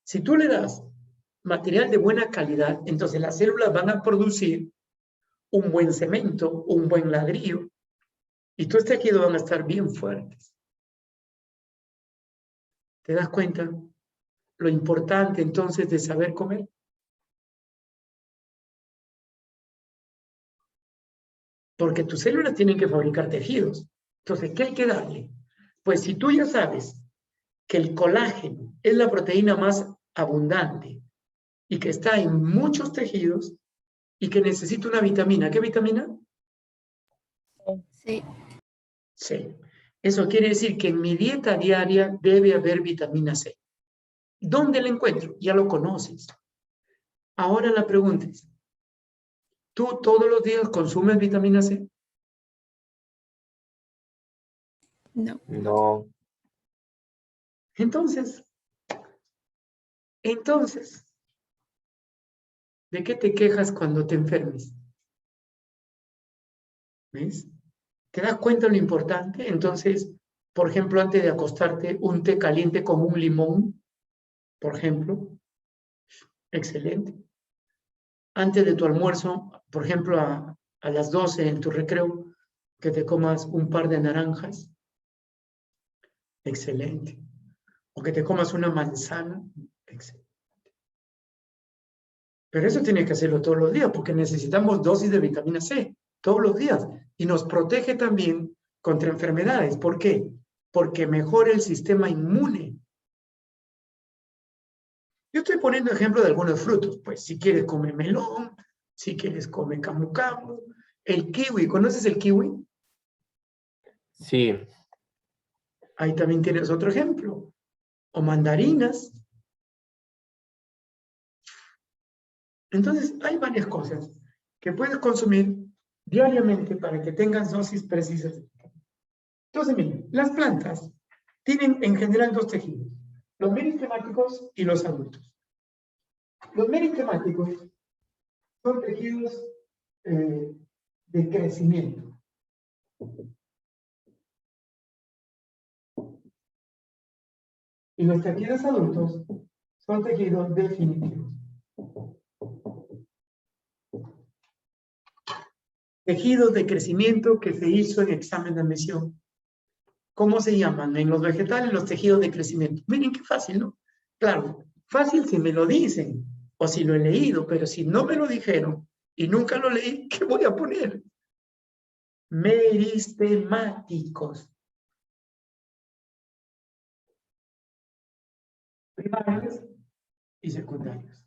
Si tú le das material de buena calidad, entonces las células van a producir un buen cemento, un buen ladrillo, y tus tejidos van a estar bien fuertes. ¿Te das cuenta lo importante entonces de saber comer? Porque tus células tienen que fabricar tejidos. Entonces, ¿qué hay que darle? Pues si tú ya sabes que el colágeno es la proteína más abundante y que está en muchos tejidos y que necesita una vitamina, ¿qué vitamina? Sí. C. Eso quiere decir que en mi dieta diaria debe haber vitamina C. ¿Dónde la encuentro? Ya lo conoces. Ahora la pregunta es, ¿tú todos los días consumes vitamina C? No. No. Entonces, ¿de qué te quejas cuando te enfermes? ¿Ves? ¿Te das cuenta lo importante? Entonces, por ejemplo, antes de acostarte, un té caliente con un limón, por ejemplo, excelente. Antes de tu almuerzo, por ejemplo, a las 12 en tu recreo, que te comas un par de naranjas, excelente. O que te comas una manzana, excelente. Pero eso tienes que hacerlo todos los días, porque necesitamos dosis de vitamina C todos los días. Y nos protege también contra enfermedades. ¿Por qué? Porque mejora el sistema inmune. Yo estoy poniendo ejemplo de algunos frutos. Pues si quieres come melón, si quieres come camu camu. El kiwi, ¿conoces el kiwi? Sí. Ahí también tienes otro ejemplo. O mandarinas. Entonces, hay varias cosas que puedes consumir diariamente para que tengas dosis precisas. Entonces, miren, las plantas tienen en general dos tejidos, los meristemáticos y los adultos. Los meristemáticos son tejidos de crecimiento. Y los tejidos adultos son tejidos definitivos. Tejidos de crecimiento que se hizo en examen de admisión. ¿Cómo se llaman? En los vegetales, los tejidos de crecimiento. Miren qué fácil, ¿no? Claro, fácil si me lo dicen o si lo he leído, pero si no me lo dijeron y nunca lo leí, ¿qué voy a poner? Meristemáticos. Primarios y secundarios.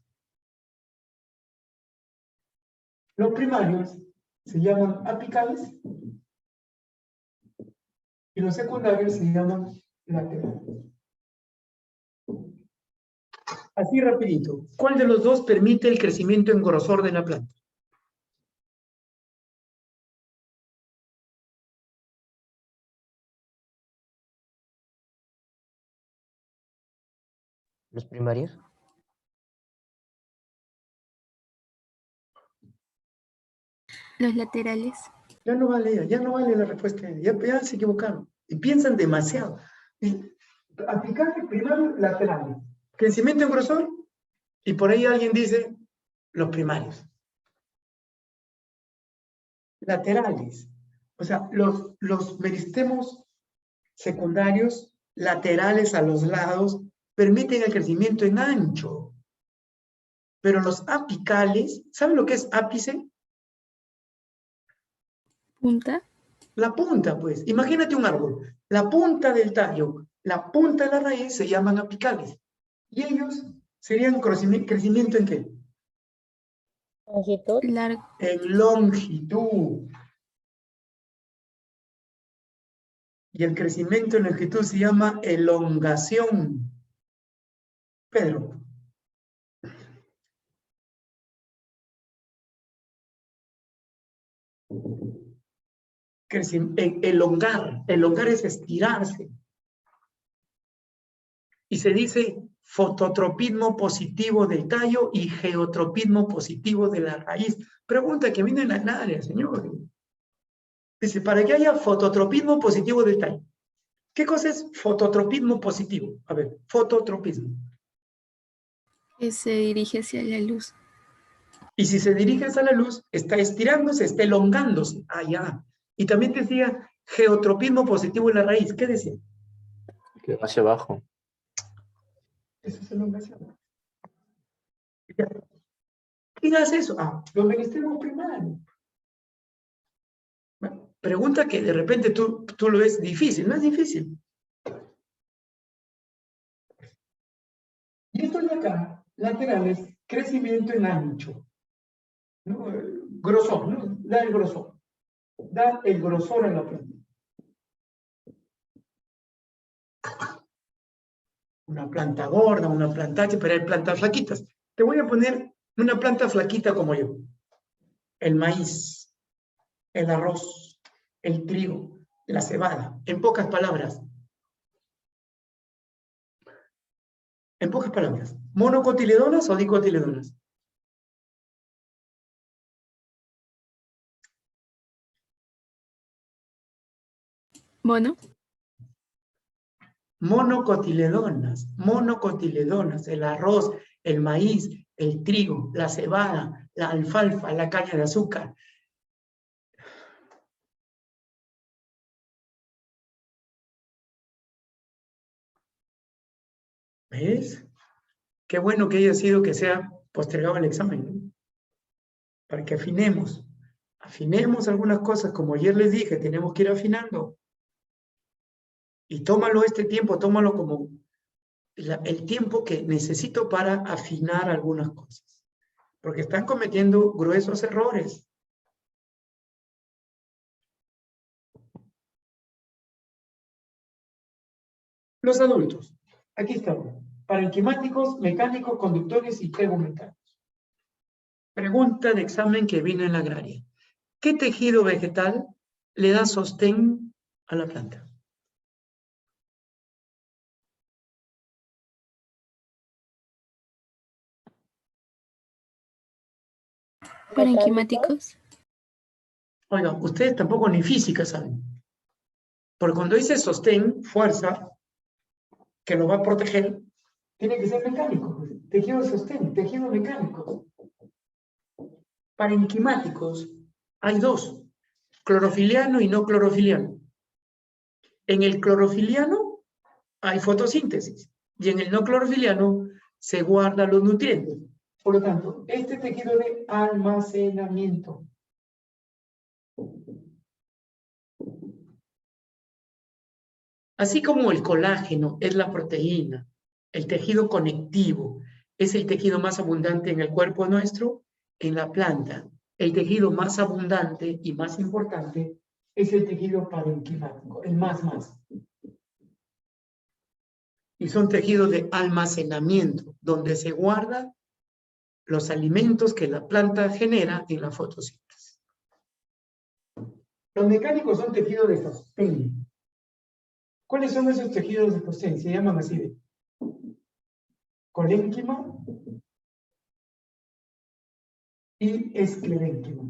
Los primarios se llaman apicales y los secundarios se llaman laterales. Así rapidito, ¿cuál de los dos permite el crecimiento en grosor de la planta? ¿Los primarios? Los laterales. Ya no vale la respuesta, ya se equivocaron. Y piensan demasiado. Aplicar primario lateral, crecimiento en grosor, y por ahí alguien dice los primarios. Laterales, o sea, los meristemos secundarios, laterales a los lados, permiten el crecimiento en ancho. Pero los apicales, ¿saben lo que es ápice? Punta. La punta, pues. Imagínate un árbol. La punta del tallo, la punta de la raíz se llaman apicales. Y ellos serían crecimiento ¿en qué? Longitud. En longitud. Y el crecimiento en longitud se llama elongación. Pedro. Elongar es estirarse. Y se dice fototropismo positivo del tallo y geotropismo positivo de la raíz. Pregunta que viene en la área, señor. Dice, para que haya fototropismo positivo del tallo. ¿Qué cosa es fototropismo positivo? A ver, fototropismo. Que se dirige hacia la luz. Y si se dirige hacia la luz, está estirándose, está elongándose. Ah, ya. Y también decía geotropismo positivo en la raíz. ¿Qué decía? Que va hacia abajo. Eso es elongación. Ya. ¿Quién hace eso? Ah, los menesteros primarios. Bueno, pregunta que de repente tú lo ves difícil. No es difícil. Y esto de acá, laterales, crecimiento en ancho. ¿No? Grosor, ¿no? Da el grosor. Da el grosor a la planta. Una planta gorda, una planta ancha, pero hay plantas flaquitas. Te voy a poner una planta flaquita como yo. El maíz, el arroz, el trigo, la cebada. En pocas palabras. En pocas palabras. ¿Monocotiledonas o dicotiledonas? Bueno, monocotiledonas, el arroz, el maíz, el trigo, la cebada, la alfalfa, la caña de azúcar. ¿Ves? Qué bueno que haya sido que sea postergado el examen, ¿no? Para que afinemos algunas cosas, como ayer les dije, tenemos que ir afinando. Y tómalo este tiempo, tómalo como el tiempo que necesito para afinar algunas cosas. Porque están cometiendo gruesos errores. Los adultos, aquí estamos. Parenquimáticos, mecánicos, conductores y tegumentanos. Pregunta de examen que vino en la agraria. ¿Qué tejido vegetal le da sostén a la planta? parenquimáticos. Oiga, ustedes tampoco ni física saben. Porque cuando dice sostén, fuerza, que lo va a proteger, tiene que ser mecánico. Tejido de sostén, tejido mecánico. Parenquimáticos, hay dos, clorofiliano y no clorofiliano. En el clorofiliano hay fotosíntesis y en el no clorofiliano se guardan los nutrientes. Por lo tanto, este tejido de almacenamiento. Así como el colágeno es la proteína, el tejido conectivo es el tejido más abundante en el cuerpo nuestro, en la planta, el tejido más abundante y más importante es el tejido parenquimático, el más. Y son tejidos de almacenamiento, donde se guardan los alimentos que la planta genera en la fotosíntesis. Los mecánicos son tejidos de sostén. ¿Cuáles son esos tejidos de sostén? Se llaman así de colénquima y esclerénquima.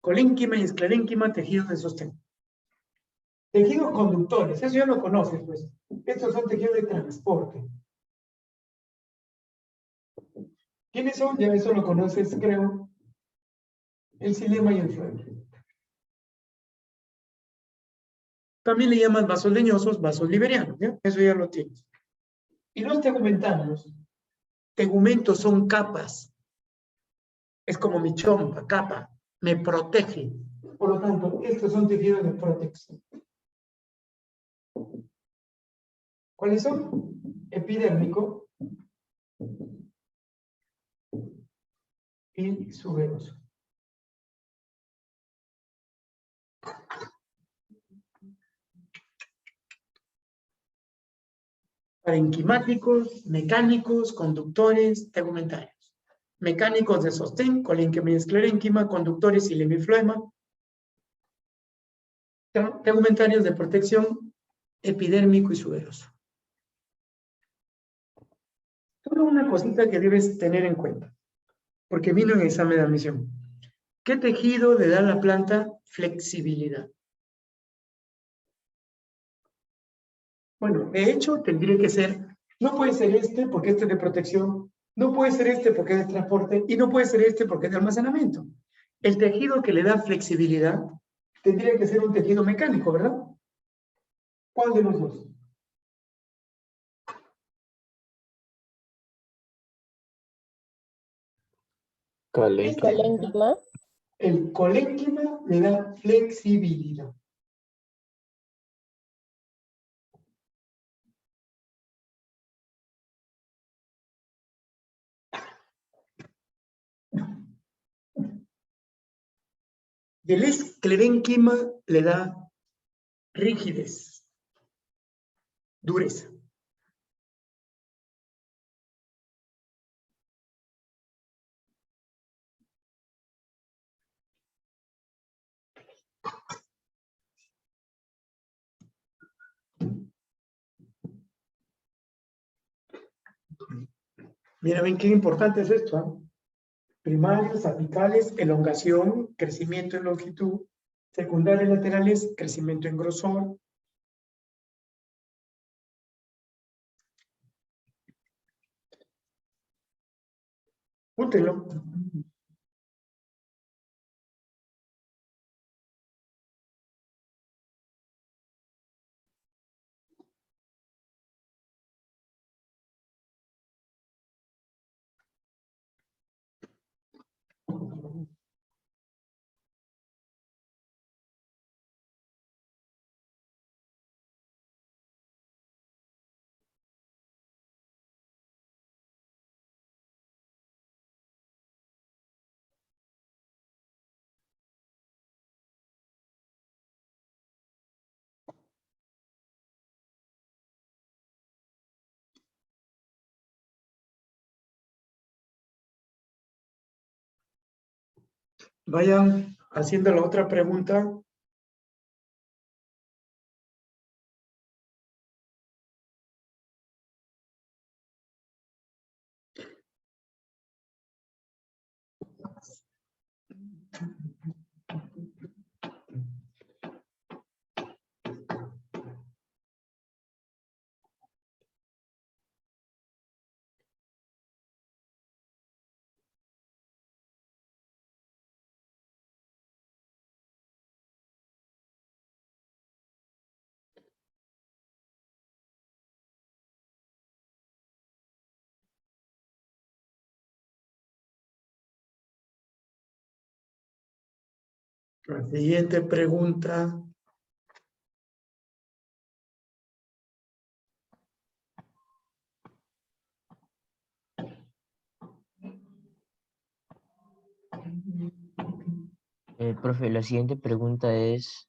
Colénquima y esclerénquima, tejidos de sostén. Tejidos conductores, eso ya lo conoces, pues. Estos son tejidos de transporte. ¿Quiénes son? Ya eso lo conoces, creo. El xilema y el floema. También le llaman vasos leñosos, vasos liberianos, ¿ya? Eso ya lo tienes. Y los tegumentanos. Tegumentos son capas. Es como mi chompa, capa. Me protege. Por lo tanto, estos son tejidos de protección. ¿Cuáles son? Epidérmico y suberoso. Parenquimáticos, mecánicos, conductores, tegumentarios. Mecánicos de sostén, colénquima y esclerénquima, conductores y lemifloema. Tegumentarios de protección, epidérmico y suberoso. Solo una cosita que debes tener en cuenta, porque vino en examen de admisión. ¿Qué tejido le da a la planta flexibilidad? Bueno, de hecho, tendría que ser, no puede ser este porque este es de protección, no puede ser este porque es de transporte, y no puede ser este porque es de almacenamiento. El tejido que le da flexibilidad tendría que ser un tejido mecánico, ¿verdad? ¿Cuál de los dos? Colénquima. Colénquima. El colénquima le da flexibilidad. El esclerénquima le da rigidez, dureza. Mira, ven qué importante es esto, ¿eh? Primarios, apicales, elongación, crecimiento en longitud. Secundarios, laterales, crecimiento en grosor. Útelo. Vayan haciendo la otra pregunta. La siguiente pregunta. Profe, la siguiente pregunta es,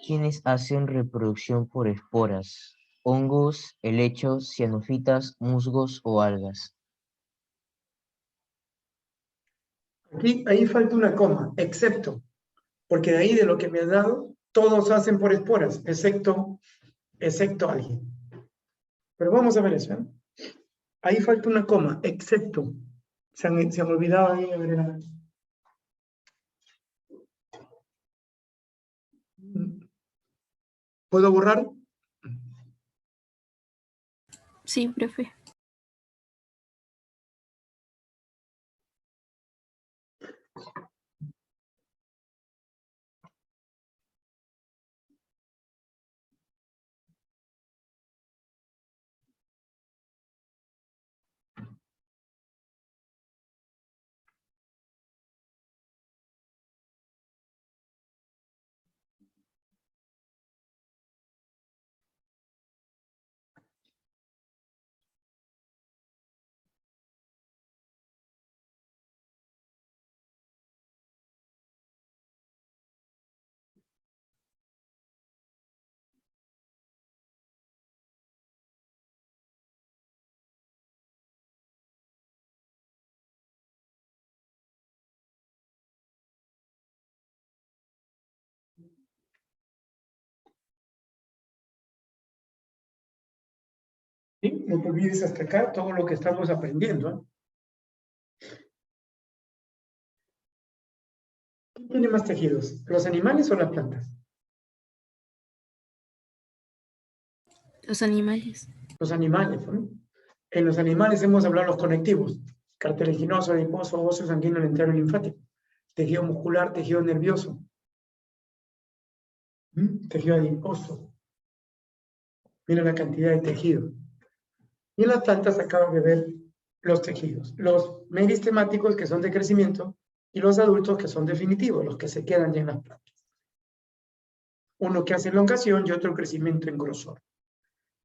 ¿quiénes hacen reproducción por esporas? ¿Hongos, helechos, cianofitas, musgos o algas? Aquí, ahí falta una coma, excepto, porque de ahí de lo que me has dado, todos hacen por esporas, excepto alguien. Pero vamos a ver eso, ¿eh? Ahí falta una coma, excepto. Se han olvidado ahí agregar. ¿Puedo borrar? Sí, profe. ¿Sí? No te olvides hasta acá todo lo que estamos aprendiendo, ¿eh? ¿Quién tiene más tejidos? ¿Los animales o las plantas? Los animales. Los animales, ¿no? En los animales hemos hablado de los conectivos. Cartilaginoso, adiposo, óseo, sanguíneo, entero, linfático. Tejido muscular, tejido nervioso. Tejido adiposo. Mira la cantidad de tejido. Y en las plantas acabas de ver los tejidos. Los meristemáticos, que son de crecimiento, y los adultos, que son definitivos, los que se quedan ya en las plantas. Uno que hace elongación y otro crecimiento en grosor.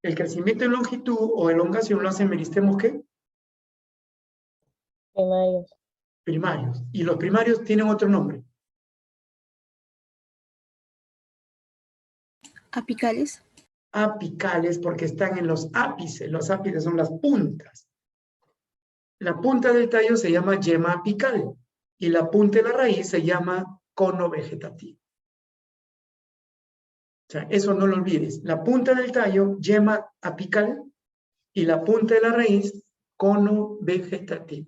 El crecimiento en longitud o elongación lo hacen meristemos, ¿qué? Primarios. Primarios. Y los primarios tienen otro nombre. Apicales. Apicales, porque están en los ápices. Los ápices son las puntas. La punta del tallo se llama yema apical y la punta de la raíz se llama cono vegetativo. O sea, eso no lo olvides. La punta del tallo, yema apical, y la punta de la raíz, cono vegetativo.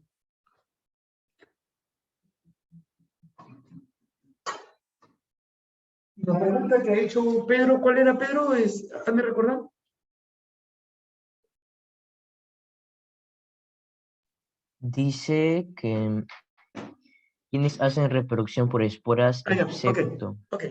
La pregunta que ha hecho Pedro, ¿cuál era, Pedro? Hazme recordar. Dice que quienes hacen reproducción por esporas, Ah, ya, excepto. ok.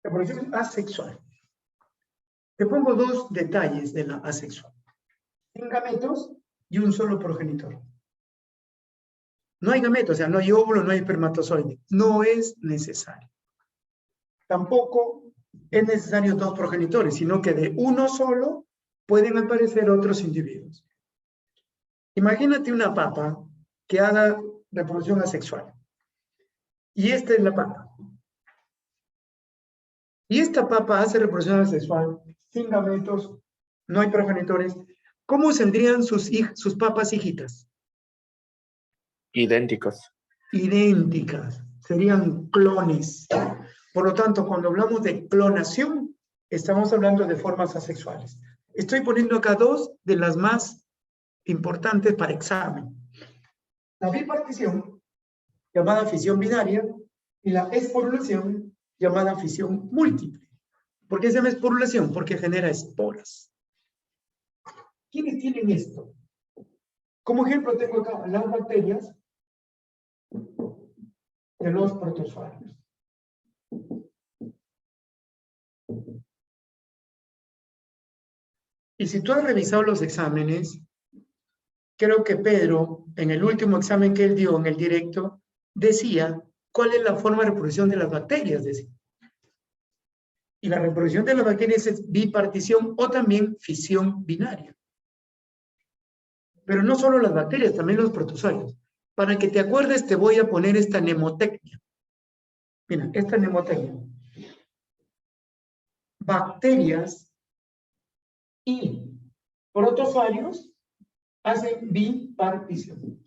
Reproducción asexual. Te pongo dos detalles de la asexual. 100 gametos y un solo progenitor. No hay gametos, o sea, no hay óvulo, no hay espermatozoide. No es necesario. Tampoco es necesario dos progenitores, sino que de uno solo pueden aparecer otros individuos. Imagínate una papa que haga reproducción asexual. Y esta es la papa. Y esta papa hace reproducción asexual, sin gametos, no hay progenitores. ¿Cómo saldrían sus papas hijitas? Idénticos. Idénticas, serían clones. Por lo tanto, cuando hablamos de clonación, estamos hablando de formas asexuales. Estoy poniendo acá dos de las más importantes para examen. La bipartición, llamada fisión binaria, y la esporulación, llamada fisión múltiple. ¿Por qué se llama esporulación? Porque genera esporas. ¿Quiénes tienen esto? Como ejemplo tengo acá las bacterias de los protozoarios. Y si tú has revisado los exámenes, creo que Pedro, en el último examen que él dio en el directo, decía cuál es la forma de reproducción de las bacterias, decía. Y la reproducción de las bacterias es bipartición o también fisión binaria. Pero no solo las bacterias, también los protozoarios. Para que te acuerdes, te voy a poner esta mnemotecnia. Mira, esta mnemotecnia. Bacterias y protozoarios hacen bipartición.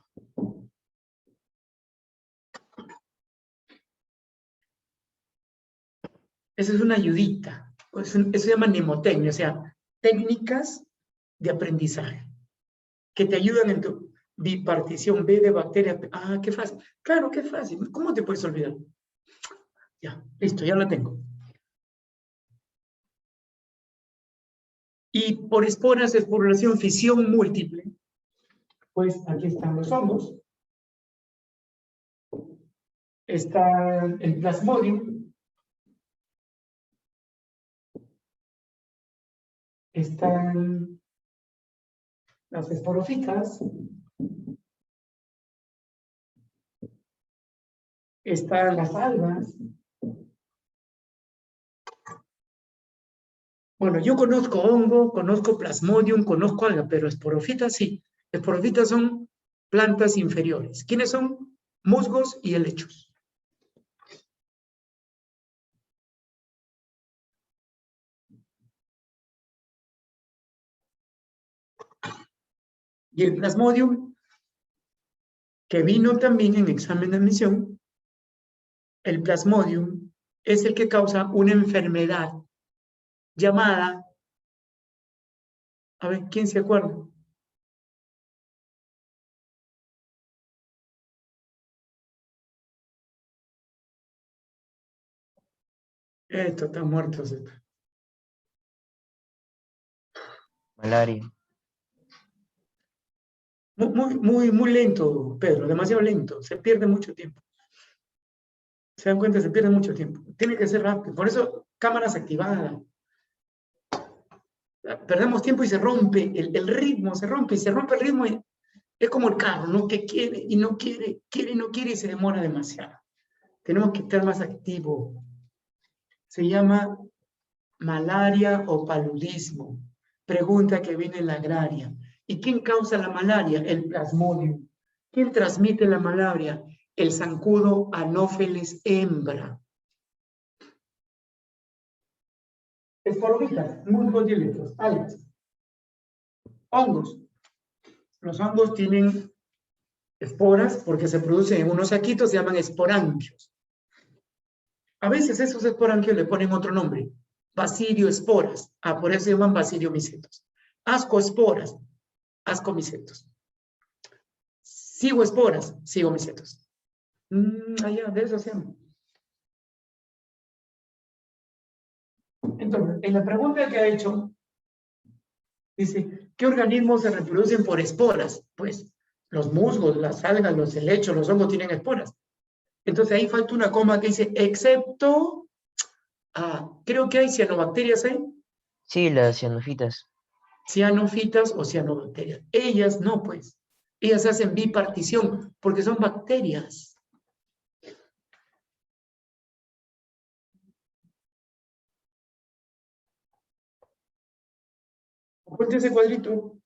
Esa es una ayudita. Eso se llama mnemotecnia, o sea, técnicas de aprendizaje que te ayudan en tu bipartición. B de bacteria. Ah, qué fácil. Claro, qué fácil. ¿Cómo te puedes olvidar? Ya, listo, ya lo tengo. Y por esporas, esporulación, fisión múltiple, pues aquí están los hongos. está el plasmodium, están las esporofitas, están las algas. Bueno, yo conozco hongo, conozco plasmodium, conozco alga, pero esporofitas sí. Esporofitas son plantas inferiores. ¿Quiénes son? Musgos y helechos. Y el plasmodium, que vino también en examen de admisión, el plasmodium es el que causa una enfermedad llamada, a ver, ¿quién se acuerda? Esto está muerto. Malaria. Muy lento, Pedro, demasiado lento. Se pierde mucho tiempo. Se dan cuenta, se pierde mucho tiempo. Tiene que ser rápido. Por eso, cámaras activadas. Perdemos tiempo y se rompe el ritmo, se rompe el ritmo. Es como el carro, ¿no? Que quiere y no quiere, quiere y no quiere y se demora demasiado. Tenemos que estar más activos. Se llama malaria o paludismo. Pregunta que viene en la agraria. ¿Y quién causa la malaria? El plasmodium. ¿Quién transmite la malaria? El zancudo Anopheles hembra. Esporofitas, musgos y helechos, algas. Hongos. Los hongos tienen esporas porque se producen en unos saquitos, se llaman esporangios. A veces esos esporangios le ponen otro nombre. Basidioesporas. Por eso se llaman basidiomicetos. Ascoesporas. Ascomicetos. Cigoesporas. Cigomicetos. Allá, de eso se llama. Entonces, en la pregunta que ha hecho, dice, ¿qué organismos se reproducen por esporas? Pues los musgos, las algas, los helechos, los hongos tienen esporas. Entonces ahí falta una coma que dice, excepto, creo que hay cianobacterias ahí. Sí, las cianofitas. Cianofitas o cianobacterias. Ellas no, pues. Ellas hacen bipartición porque son bacterias. Ponte ese cuadrito.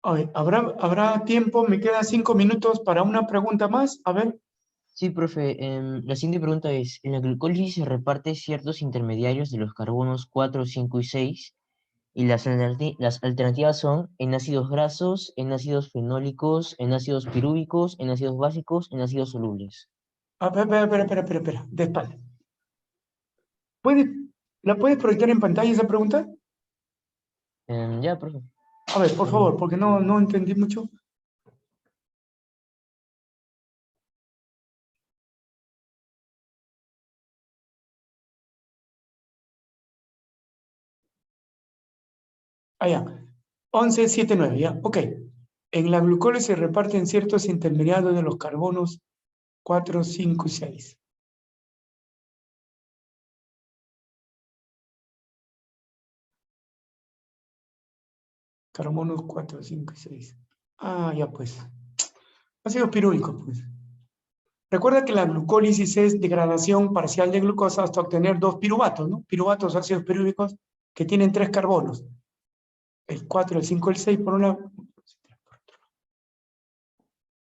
A ver, ¿habrá tiempo? Me quedan 5 minutos para una pregunta más. A ver. Sí, profe. La siguiente pregunta es, en la glucólisis se reparte ciertos intermediarios de los carbonos 4, 5 y 6, y las alternativas son en ácidos grasos, en ácidos fenólicos, en ácidos pirúvicos, en ácidos básicos, en ácidos solubles. Espera. De espalda. ¿La puedes proyectar en pantalla esa pregunta? Ya, profe. A ver, por favor, porque no entendí mucho. Ya. 1179, ya. Ok. En la glucólisis se reparten ciertos intermediarios de los carbonos 4, 5 y 6. Carbonos 4, 5 y 6. Ah, ya pues. Ácidos pirúricos, pues. Recuerda que la glucólisis es degradación parcial de glucosa hasta obtener 2 piruvatos, ¿no? Piruvatos, ácidos pirúricos, que tienen 3 carbonos. El 4, el 5, el 6 por un lado.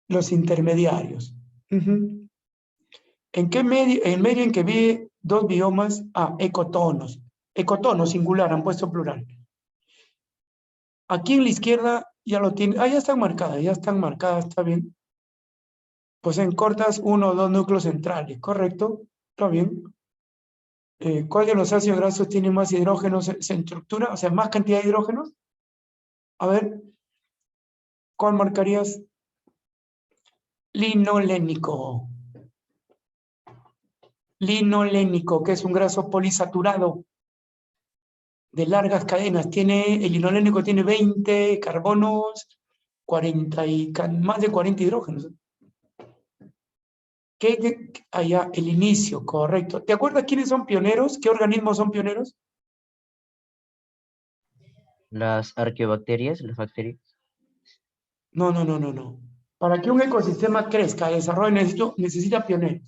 Los intermediarios. ¿En qué medio? En medio en que vive 2 biomas, ecotonos. Ecotonos, singular, han puesto plural. Aquí en la izquierda ya lo tiene. Ya están marcadas, está bien. Poseen cortas 1 o 2 núcleos centrales, ¿correcto? Está bien. ¿Cuál de los ácidos grasos tiene más hidrógenos en estructura? O sea, más cantidad de hidrógenos. A ver, ¿cuál marcarías? Linolénico. Linolénico, que es un graso polisaturado de largas cadenas. El linolénico tiene 20 carbonos, 40 y más de 40 hidrógenos. Allá, el inicio, correcto. ¿Te acuerdas quiénes son pioneros? ¿Qué organismos son pioneros? Las arqueobacterias, las bacterias. No. Para que un ecosistema crezca, desarrolle, necesita pioneros.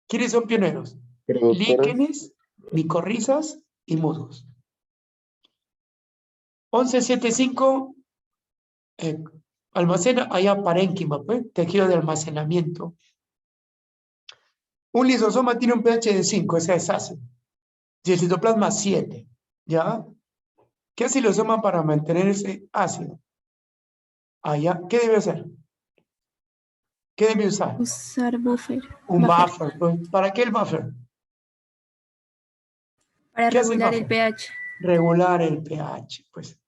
¿Quiénes son pioneros? Líquenes, micorrizas y musgos. 1175 almacena allá parénquima, pues, tejido de almacenamiento. Un lisosoma tiene un pH de 5, ese es ácido. Y el citoplasma 7, ¿ya? ¿Qué hace el lisosoma para mantener ese ácido? Allá, ¿qué debe hacer? ¿Qué debe usar? Usar buffer. Un buffer. ¿Para qué el buffer? Para ¿Qué hace regular el buffer? pH. Regular el pH, pues.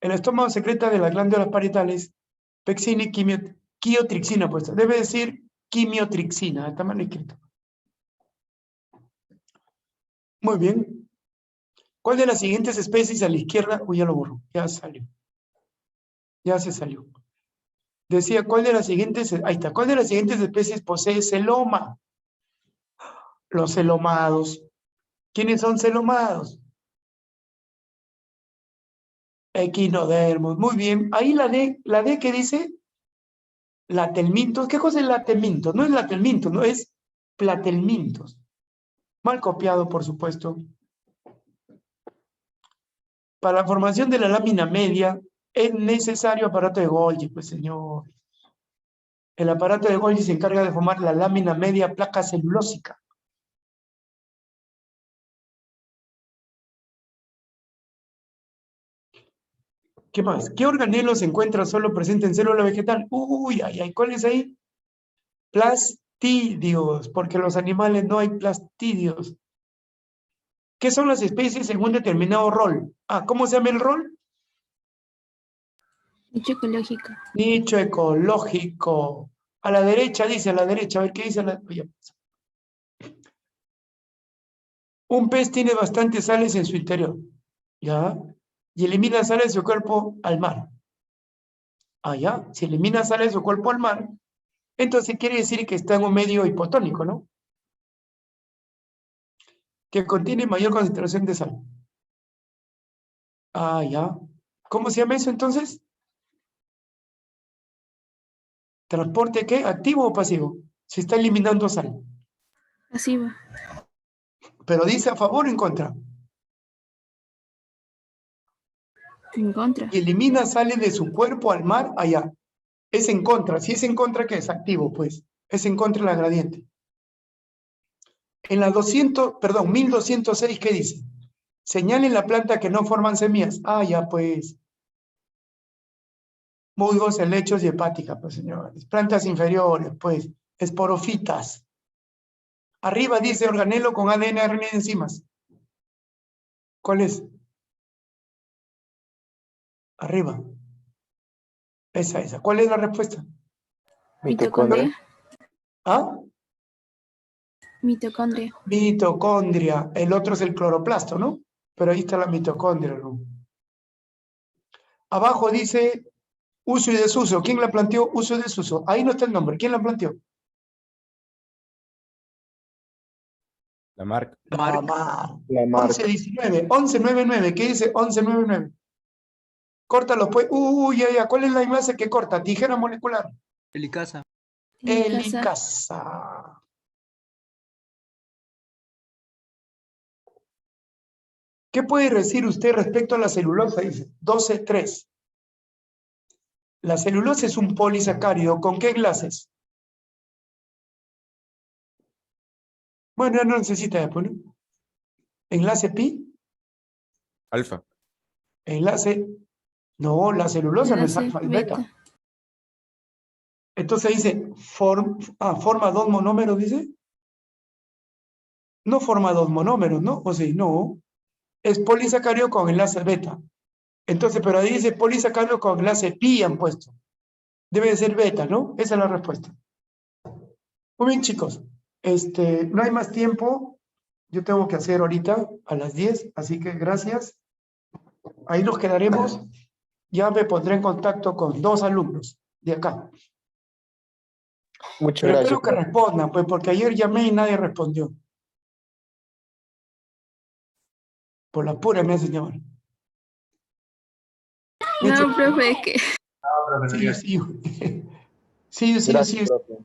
El estómago secreta de las glándulas parietales, pexina y quiotrixina, pues. Debe decir quimiotrixina, está mal escrito. Muy bien. ¿Cuál de las siguientes especies a la izquierda? Uy, ya lo borro, ya salió. Ya se salió. Decía, ¿cuál de las siguientes? Ahí está. ¿Cuál de las siguientes especies posee celoma? Los celomados. ¿Quiénes son celomados? Equinodermos. Muy bien. Ahí la D, ¿qué dice? Latelmintos. ¿Qué cosa es latelmintos? No es latelmintos, no es platelmintos. Mal copiado, por supuesto. Para la formación de la lámina media es necesario aparato de Golgi, pues señor. El aparato de Golgi se encarga de formar la lámina media placa celulósica. ¿Qué más? ¿Qué organelo se encuentra solo presente en célula vegetal? Uy, ¿cuál es ahí? Plastidios, porque en los animales no hay plastidios. ¿Qué son las especies en un determinado rol? ¿Cómo se llama el rol? Nicho ecológico. Nicho ecológico. A la derecha, dice a la derecha. A ver qué dice un pez tiene bastantes sales en su interior, ¿ya? Y elimina sales de su cuerpo al mar. ¿Ya? Si elimina sales de su cuerpo al mar, entonces quiere decir que está en un medio hipotónico, ¿no? Que contiene mayor concentración de sal. Ya. ¿Cómo se llama eso entonces? ¿Transporte qué? ¿Activo o pasivo? Se está eliminando sal. Pasivo. Pero dice a favor o en contra. En contra. Y elimina sales de su cuerpo al mar, allá. Es en contra. Si es en contra, ¿qué es? Activo, pues. Es en contra de la gradiente. En la 1206, ¿qué dice? Señalen la planta que no forman semillas. Ya, pues. Musgos, helechos y hepática, pues, señores. Plantas inferiores, pues. Esporofitas. Arriba dice organelo con ADN, RNA y enzimas. ¿Cuál es? Arriba. Esa. ¿Cuál es la respuesta? Mitocondria. Mitocondria. Mitocondria. El otro es el cloroplasto, ¿no? Pero ahí está la mitocondria, ¿no? Abajo dice uso y desuso. ¿Quién la planteó? Uso y desuso. Ahí no está el nombre. ¿Quién la planteó? Lamarck. Lamarck. Lamarck. 1119, 1199, ¿qué dice 1199? Córtalo pues. Ya. ¿Cuál es la enlace que corta? Tijera molecular. Helicasa. Helicasa. ¿Qué puede decir usted respecto a la celulosa? Dice 12.3. La celulosa es un polisacárido. ¿Con qué enlaces? Bueno, ya no necesita de poner. Enlace pi. Alfa. Enlace. No, la celulosa no es Enlace alfa, es beta. beta. Entonces dice, forma dos monómeros, dice. No forma dos monómeros, ¿no? O sea, no. Es polisacárido con enlace beta. Entonces, pero ahí dice polisacárido con enlace pi han puesto. Debe de ser beta, ¿no? Esa es la respuesta. Muy bien, chicos. No hay más tiempo. Yo tengo que hacer ahorita a las 10, así que gracias. Ahí nos quedaremos. Ya me pondré en contacto con 2 alumnos de acá. Muchas Pero gracias. espero que respondan, pues, porque ayer llamé y nadie respondió. Por la pura me hacen llamar. No, profe, es que Sí, sí. Sí, sí, Gracias, sí. profe.